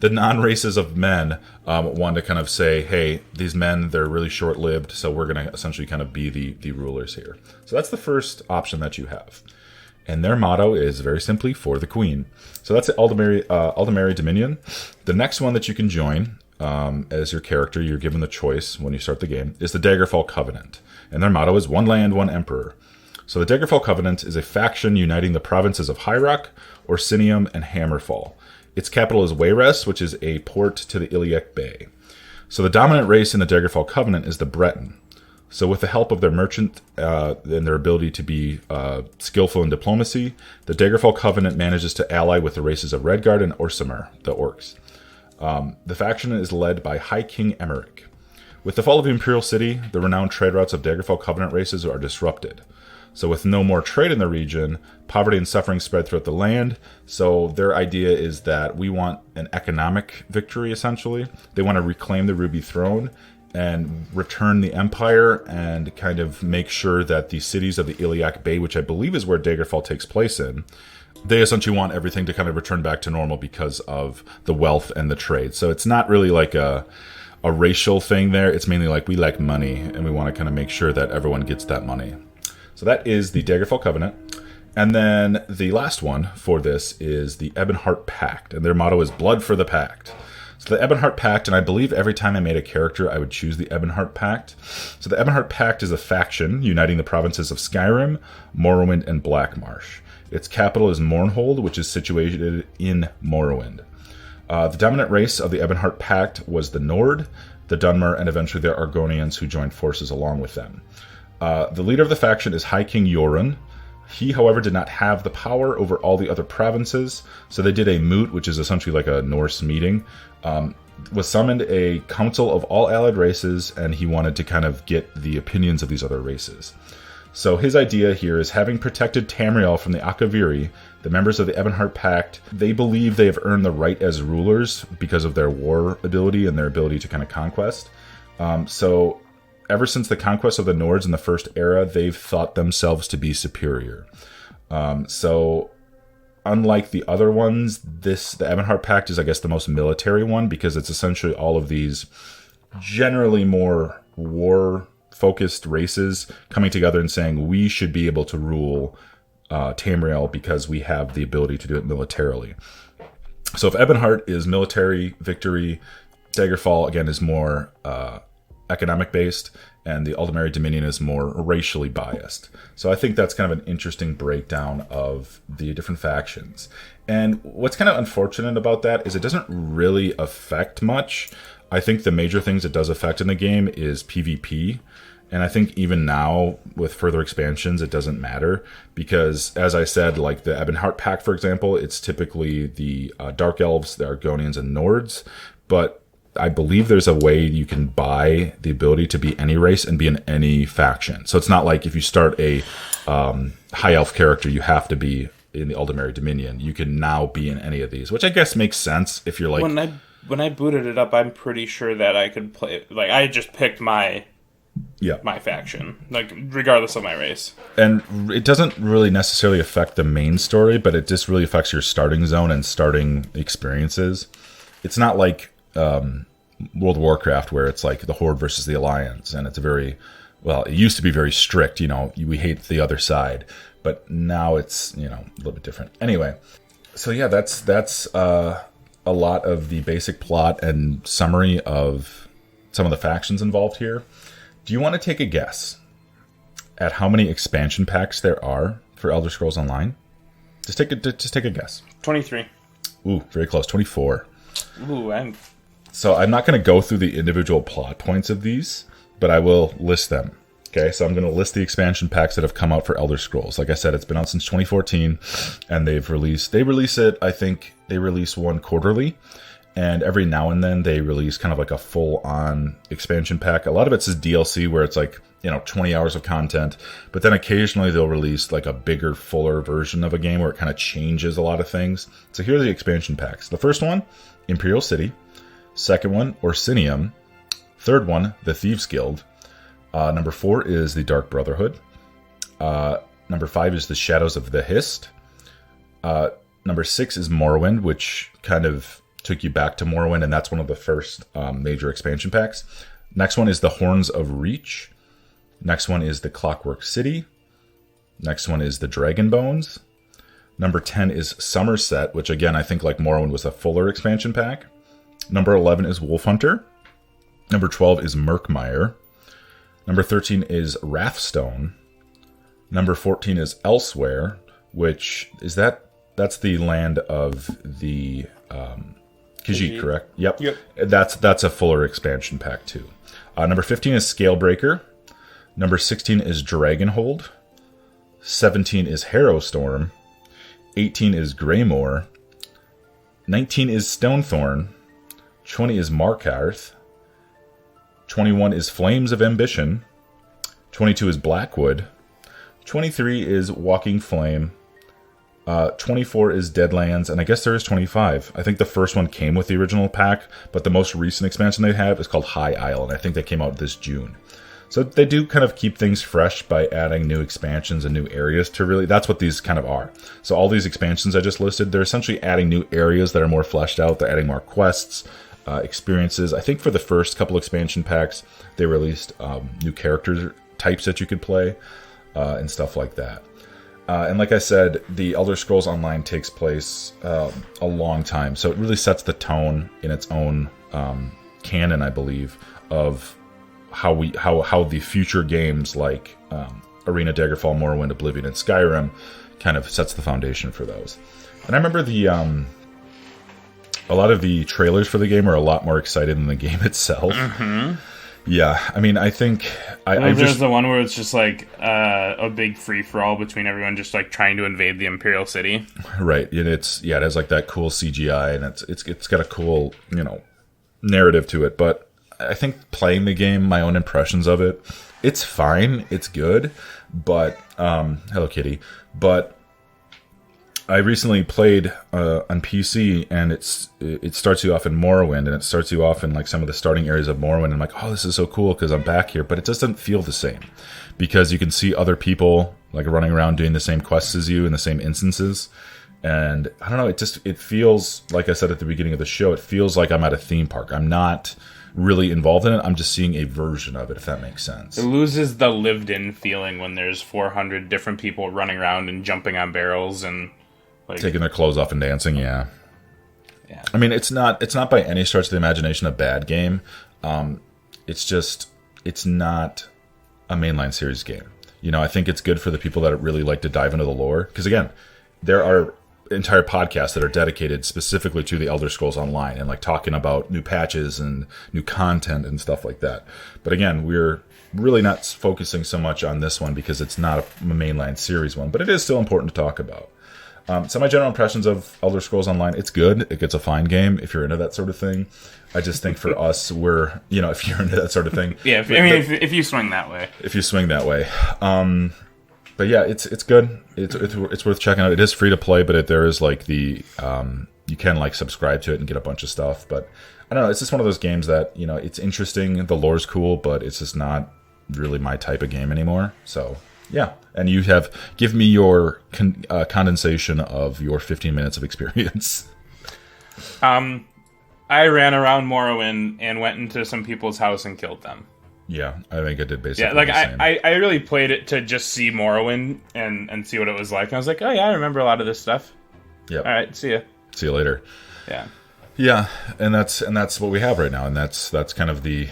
non-races of men, want to kind of say, hey, these men, they're really short-lived, so we're going to essentially kind of be the rulers here. So that's the first option that you have. And their motto is very simply, for the Queen. So that's the Aldmeri Dominion. The next one that you can join as your character, you're given the choice when you start the game, is the Daggerfall Covenant. And their motto is one land, one emperor. So the Daggerfall Covenant is a faction uniting the provinces of High Rock, Orsinium, and Hammerfall. Its capital is Wayrest, which is a port to the Iliac Bay. So the dominant race in the Daggerfall Covenant is the Breton. So with the help of their merchant and their ability to be skillful in diplomacy, the Daggerfall Covenant manages to ally with the races of Redguard and Orsimer, the Orcs. The faction is led by High King Emeric. With the fall of the Imperial City, the renowned trade routes of Daggerfall Covenant races are disrupted. So with no more trade in the region, poverty and suffering spread throughout the land. So their idea is that we want an economic victory, essentially. They want to reclaim the Ruby Throne and return the Empire and kind of make sure that the cities of the Iliac Bay, which I believe is where Daggerfall takes place in, they essentially want everything to kind of return back to normal because of the wealth and the trade. So it's not really like a racial thing there. It's mainly like, we like money and we want to kind of make sure that everyone gets that money. So that is the Daggerfall Covenant. And then the last one for this is the Ebonheart Pact, and their motto is Blood for the Pact. So the Ebonheart Pact, and I believe every time I made a character, I would choose the Ebonheart Pact. So the Ebonheart Pact is a faction uniting the provinces of Skyrim, Morrowind, and Blackmarsh. Its capital is Mournhold, which is situated in Morrowind. The dominant race of the Ebonheart Pact was the Nord, the Dunmer, and eventually the Argonians, who joined forces along with them. The leader of the faction is High King Yoren. He, however, did not have the power over all the other provinces, so they did a moot, which is essentially like a Norse meeting. Was summoned a council of all allied races, and he wanted to kind of get the opinions of these other races. So his idea here is, having protected Tamriel from the Akaviri, the members of the Ebonheart Pact, they believe they have earned the right as rulers because of their war ability and their ability to kind of conquest. So ever since the conquest of the Nords in the First Era, they've thought themselves to be superior. So unlike the other ones, the Ebonheart Pact is, I guess, the most military one, because it's essentially all of these generally more war-focused races coming together and saying, we should be able to rule Tamriel because we have the ability to do it militarily. So if Ebonheart is military victory, Daggerfall, again, is more economic based, and the Aldmeri Dominion is more racially biased. So I think that's kind of an interesting breakdown of the different factions. And what's kind of unfortunate about that is it doesn't really affect much. I think the major things it does affect in the game is PvP, And I think even now, with further expansions, it doesn't matter. Because, as I said, like the Ebonheart pack, for example, it's typically the Dark Elves, the Argonians, and Nords. But I believe there's a way you can buy the ability to be any race and be in any faction. So it's not like if you start a High Elf character, you have to be in the Aldemary Dominion. You can now be in any of these, which I guess makes sense if you're like... When I booted it up, I'm pretty sure that I could play... Like, I just picked my faction, like, regardless of my race. And it doesn't really necessarily affect the main story, but it just really affects your starting zone and starting experiences. It's not like World of Warcraft, where it's like the Horde versus the Alliance, and it's it used to be very strict, we hate the other side, but now it's, a little bit different. Anyway, so yeah, that's a lot of the basic plot and summary of some of the factions involved here. Do you want to take a guess at how many expansion packs there are for Elder Scrolls Online? Just take a guess. 23. Ooh, very close. 24. Ooh, So I'm not going to go through the individual plot points of these, but I will list them. Okay, so I'm going to list the expansion packs that have come out for Elder Scrolls. Like I said, it's been out since 2014, and they release it, I think they release one quarterly, and every now and then they release kind of like a full-on expansion pack. A lot of it's just DLC where it's like, 20 hours of content, but then occasionally they'll release like a bigger, fuller version of a game where it kind of changes a lot of things. So here are the expansion packs. The first one, Imperial City. Second one, Orsinium. Third one, the Thieves Guild. Number 4 is the Dark Brotherhood. Number 5 is the Shadows of the Hist. Number 6 is Morrowind, which kind of took you back to Morrowind, and that's one of the first major expansion packs. Next one is the Horns of Reach. Next one is the Clockwork City. Next one is the Dragon Bones. Number 10 is Somerset, which again, I think like Morrowind was a fuller expansion pack. Number 11 is Wolf Hunter. Number 12 is Murkmire. Number 13 is Wrathstone. Number 14 is Elsewhere, which is that's the land of the Khajiit, correct? Yep. That's a fuller expansion pack too. Number 15 is Scalebreaker. Number 16 is Dragonhold. 17 is Harrowstorm. 18 is Greymoor. 19 is Stonethorn. 20 is Markarth. 21 is Flames of Ambition. 22 is Blackwood. 23 is Walking Flame. 24 is Deadlands, and I guess there is 25. I think the first one came with the original pack, but the most recent expansion they have is called High Isle, and I think they came out this June. So they do kind of keep things fresh by adding new expansions and new areas to really... That's what these kind of are. So all these expansions I just listed, they're essentially adding new areas that are more fleshed out. They're adding more quests, experiences. I think for the first couple expansion packs, they released new character types that you could play and stuff like that. And like I said, the Elder Scrolls Online takes place a long time, so it really sets the tone in its own canon, I believe, of how the future games like Arena, Daggerfall, Morrowind, Oblivion, and Skyrim kind of sets the foundation for those. And I remember a lot of the trailers for the game are a lot more excited than the game itself. Mm-hmm. Yeah, I mean, I think... There's the one where it's just like a big free-for-all between everyone just like trying to invade the Imperial City. Right, and it has like that cool CGI, and it's got a cool, narrative to it. But I think playing the game, my own impressions of it, it's fine, it's good, but... Hello, Kitty. But... I recently played on PC, and it starts you off in Morrowind, and it starts you off in like some of the starting areas of Morrowind. And I'm like, oh, this is so cool because I'm back here, but it doesn't feel the same because you can see other people like running around doing the same quests as you in the same instances. And I don't know, it feels, like I said at the beginning of the show, it feels like I'm at a theme park. I'm not really involved in it. I'm just seeing a version of it, if that makes sense. It loses the lived-in feeling when there's 400 different people running around and jumping on barrels and like, taking their clothes off and dancing, yeah. I mean, it's not by any stretch of the imagination a bad game. It's not a mainline series game. I think it's good for the people that really like to dive into the lore. Because again, there are entire podcasts that are dedicated specifically to the Elder Scrolls Online and like talking about new patches and new content and stuff like that. But again, we're really not focusing so much on this one because it's not a mainline series one, but it is still important to talk about. So my general impressions of Elder Scrolls Online, it's good. It gets a fine game if you're into that sort of thing. I just think for us, we're, if you're into that sort of thing. Yeah, if you swing that way. If you swing that way. But yeah, it's good. It's worth checking out. It is free to play, but there is like you can like subscribe to it and get a bunch of stuff. But I don't know. It's just one of those games that, it's interesting. The lore's cool, but it's just not really my type of game anymore. So yeah. And you have give me your condensation of your 15 minutes of experience. I ran around Morrowind and went into some people's house and killed them. Yeah, I think I did basically. Yeah, like the same. I really played it to just see Morrowind and see what it was like. And I was like, oh yeah, I remember a lot of this stuff. Yeah. All right, see ya. See you later. Yeah. Yeah, and that's what we have right now, and that's kind of the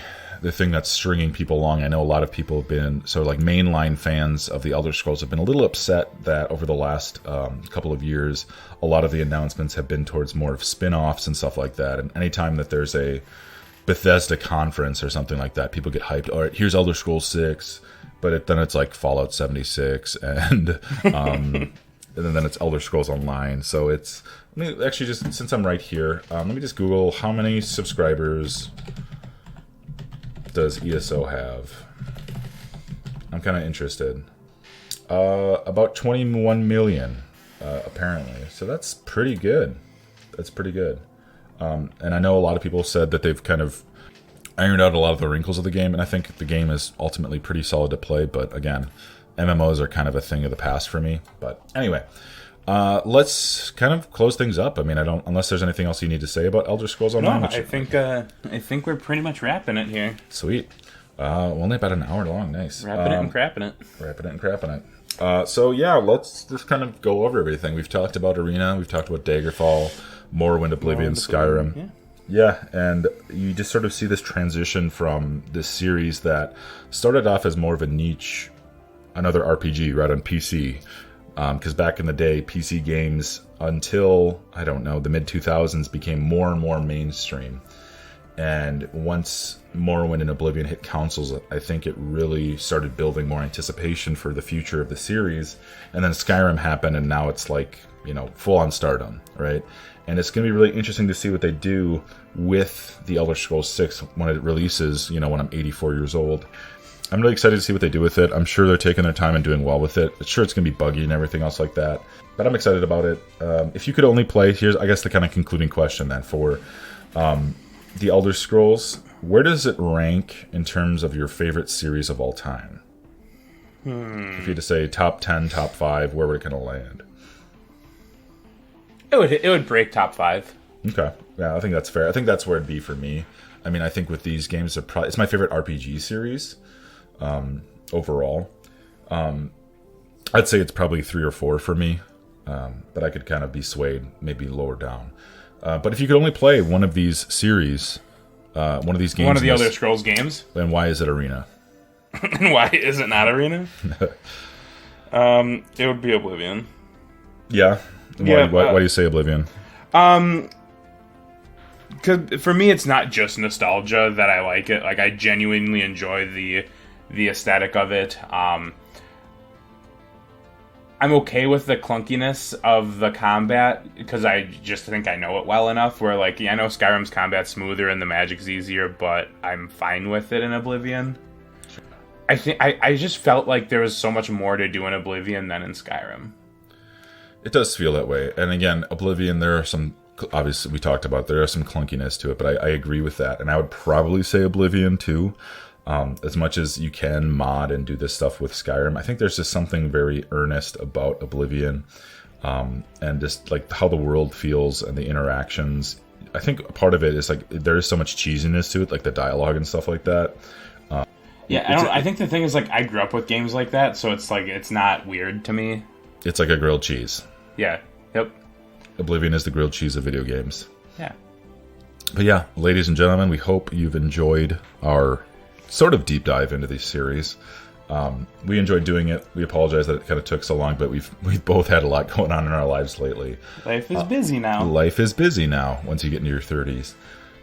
thing that's stringing people along. I know a lot of people have been mainline fans of the Elder Scrolls have been a little upset that over the last couple of years, a lot of the announcements have been towards more of spin-offs and stuff like that. And anytime that there's a Bethesda conference or something like that, people get hyped. All right, here's Elder Scrolls 6, but then it's like Fallout 76 and and then it's Elder Scrolls Online. So it's let me actually just since I'm right here, let me just Google how many subscribers does ESO have? I'm kind of interested. About 21 million, apparently. So that's pretty good. And I know a lot of people said that they've kind of ironed out a lot of the wrinkles of the game, and I think the game is ultimately pretty solid to play. But again, MMOs are kind of a thing of the past for me. But anyway, let's kind of close things up. I mean, unless there's anything else you need to say about Elder Scrolls Online. No, I think we're pretty much wrapping it here. Sweet. Only about an hour long. Nice. Wrapping it and crapping it. Wrapping it and crapping it. So yeah, let's just kind of go over everything. We've talked about Arena. We've talked about Daggerfall, Morrowind, Oblivion, Skyrim. Yeah, and you just sort of see this transition from this series that started off as more of a niche, another RPG right on PC. Because back in the day, PC games, until, I don't know, the mid-2000s, became more and more mainstream. And once Morrowind and Oblivion hit consoles, I think it really started building more anticipation for the future of the series. And then Skyrim happened, and now it's like, full-on stardom, right? And it's going to be really interesting to see what they do with the Elder Scrolls 6 when it releases, when I'm 84 years old. I'm really excited to see what they do with it. I'm sure they're taking their time and doing well with it. Sure, it's going to be buggy and everything else like that, but I'm excited about it. If you could only play, here's, I guess, the kind of concluding question then for the Elder Scrolls. Where does it rank in terms of your favorite series of all time? If you had to say top 10, top 5, where would it kind of land? It would break top 5. Okay. Yeah, I think that's fair. I think that's where it'd be for me. I mean, I think with these games, it's my favorite RPG series overall. I'd say it's probably 3 or 4 for me, but I could kind of be swayed, maybe lower down. But if you could only play one of these series, one of these games, one of the Elder Scrolls games, then why is it Arena? And why is it not Arena? It would be Oblivion. Yeah. Why do you say Oblivion? Because for me, it's not just nostalgia that I like it. Like, I genuinely enjoy the aesthetic of it. I'm okay with the clunkiness of the combat because I just think I know it well enough. Where, like, I know Skyrim's combat's smoother and the magic's easier, but I'm fine with it in Oblivion. I think I just felt like there was so much more to do in Oblivion than in Skyrim. It does feel that way. And again, Oblivion, there are some, obviously we talked about, there are some clunkiness to it, but I agree with that. And I would probably say Oblivion too. As much as you can mod and do this stuff with Skyrim, I think there's just something very earnest about Oblivion. And just like how the world feels and the interactions. I think part of it is like, there is so much cheesiness to it, like the dialogue and stuff like that. I think the thing is, like, I grew up with games like that, so it's like, it's not weird to me. It's like a grilled cheese. Yeah. Yep. Oblivion is the grilled cheese of video games. Yeah. But yeah, ladies and gentlemen, we hope you've enjoyed our sort of deep dive into this series. We enjoyed doing it. We apologize that it kind of took so long, but we've both had a lot going on in our lives lately. Life is busy now. Life is busy now once you get into your 30s.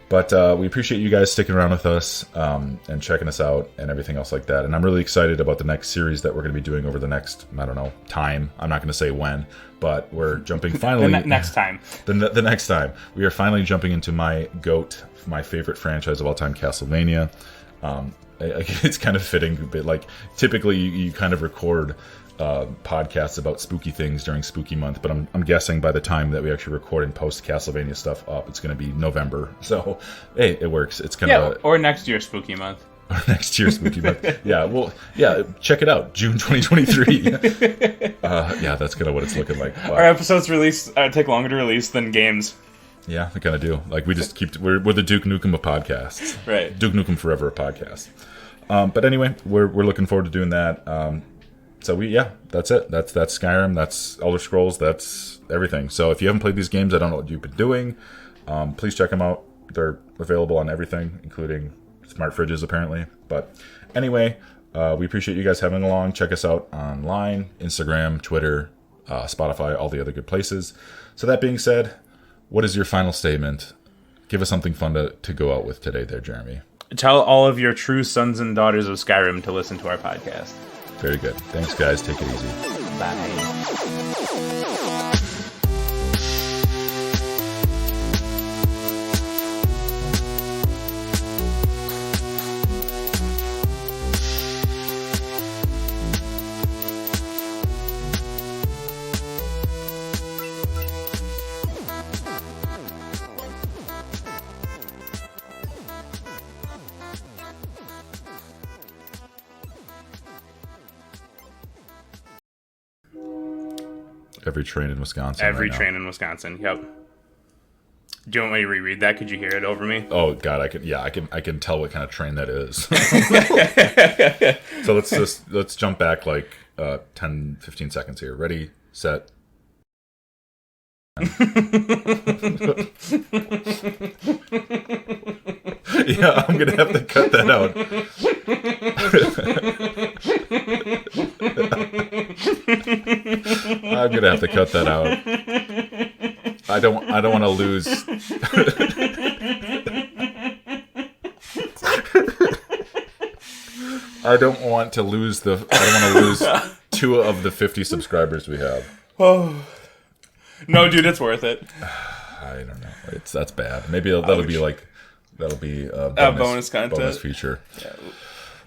But we appreciate you guys sticking around with us and checking us out and everything else like that. And I'm really excited about the next series that we're going to be doing over the next, I don't know, time. I'm not going to say when, but we're jumping finally. next time. The next time. We are finally jumping into my GOAT, my favorite franchise of all time, Castlevania. It's kind of fitting, but like typically you kind of record podcasts about spooky things during spooky month, but I'm guessing by the time that we actually record and post Castlevania stuff up, it's going to be November. So hey, it works. It's kind of or next year's spooky month. Or next year's spooky month. Yeah, well, yeah, check it out, June 2023. Yeah, that's kind of what it's looking like. But our episodes take longer to release than games. Yeah, they kind of do. Like we just we're the Duke Nukem of podcasts. Right. Duke Nukem Forever of podcasts. But anyway, we're looking forward to doing that. So that's it. That's Skyrim. That's Elder Scrolls. That's everything. So if you haven't played these games, I don't know what you've been doing. Please check them out. They're available on everything, including smart fridges, apparently. But anyway, we appreciate you guys having along. Check us out online, Instagram, Twitter, Spotify, all the other good places. So that being said, what is your final statement? Give us something fun to go out with today there, Jeremy. Tell all of your true sons and daughters of Skyrim to listen to our podcast. Very good. Thanks, guys. Take it easy. Bye. Every train in Wisconsin. Every train in Wisconsin. Yep. Do you want me to reread that? Could you hear it over me? Oh God, I can tell what kind of train that is. So let's jump back like 10, 15 seconds here. Ready, set. Yeah, I'm gonna have to cut that out. I'm gonna have to cut that out. I don't want to lose. I don't want to lose 2 of the 50 subscribers we have. Oh. No, dude, it's worth it. I don't know. That's bad. Maybe that'll be bonus content, bonus feature. Yeah.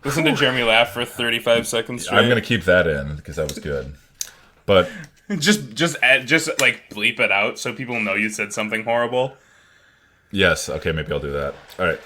Listen to Jeremy laugh for 35 seconds straight. I'm gonna keep that in because that was good. But just like bleep it out so people know you said something horrible. Yes. Okay. Maybe I'll do that. All right.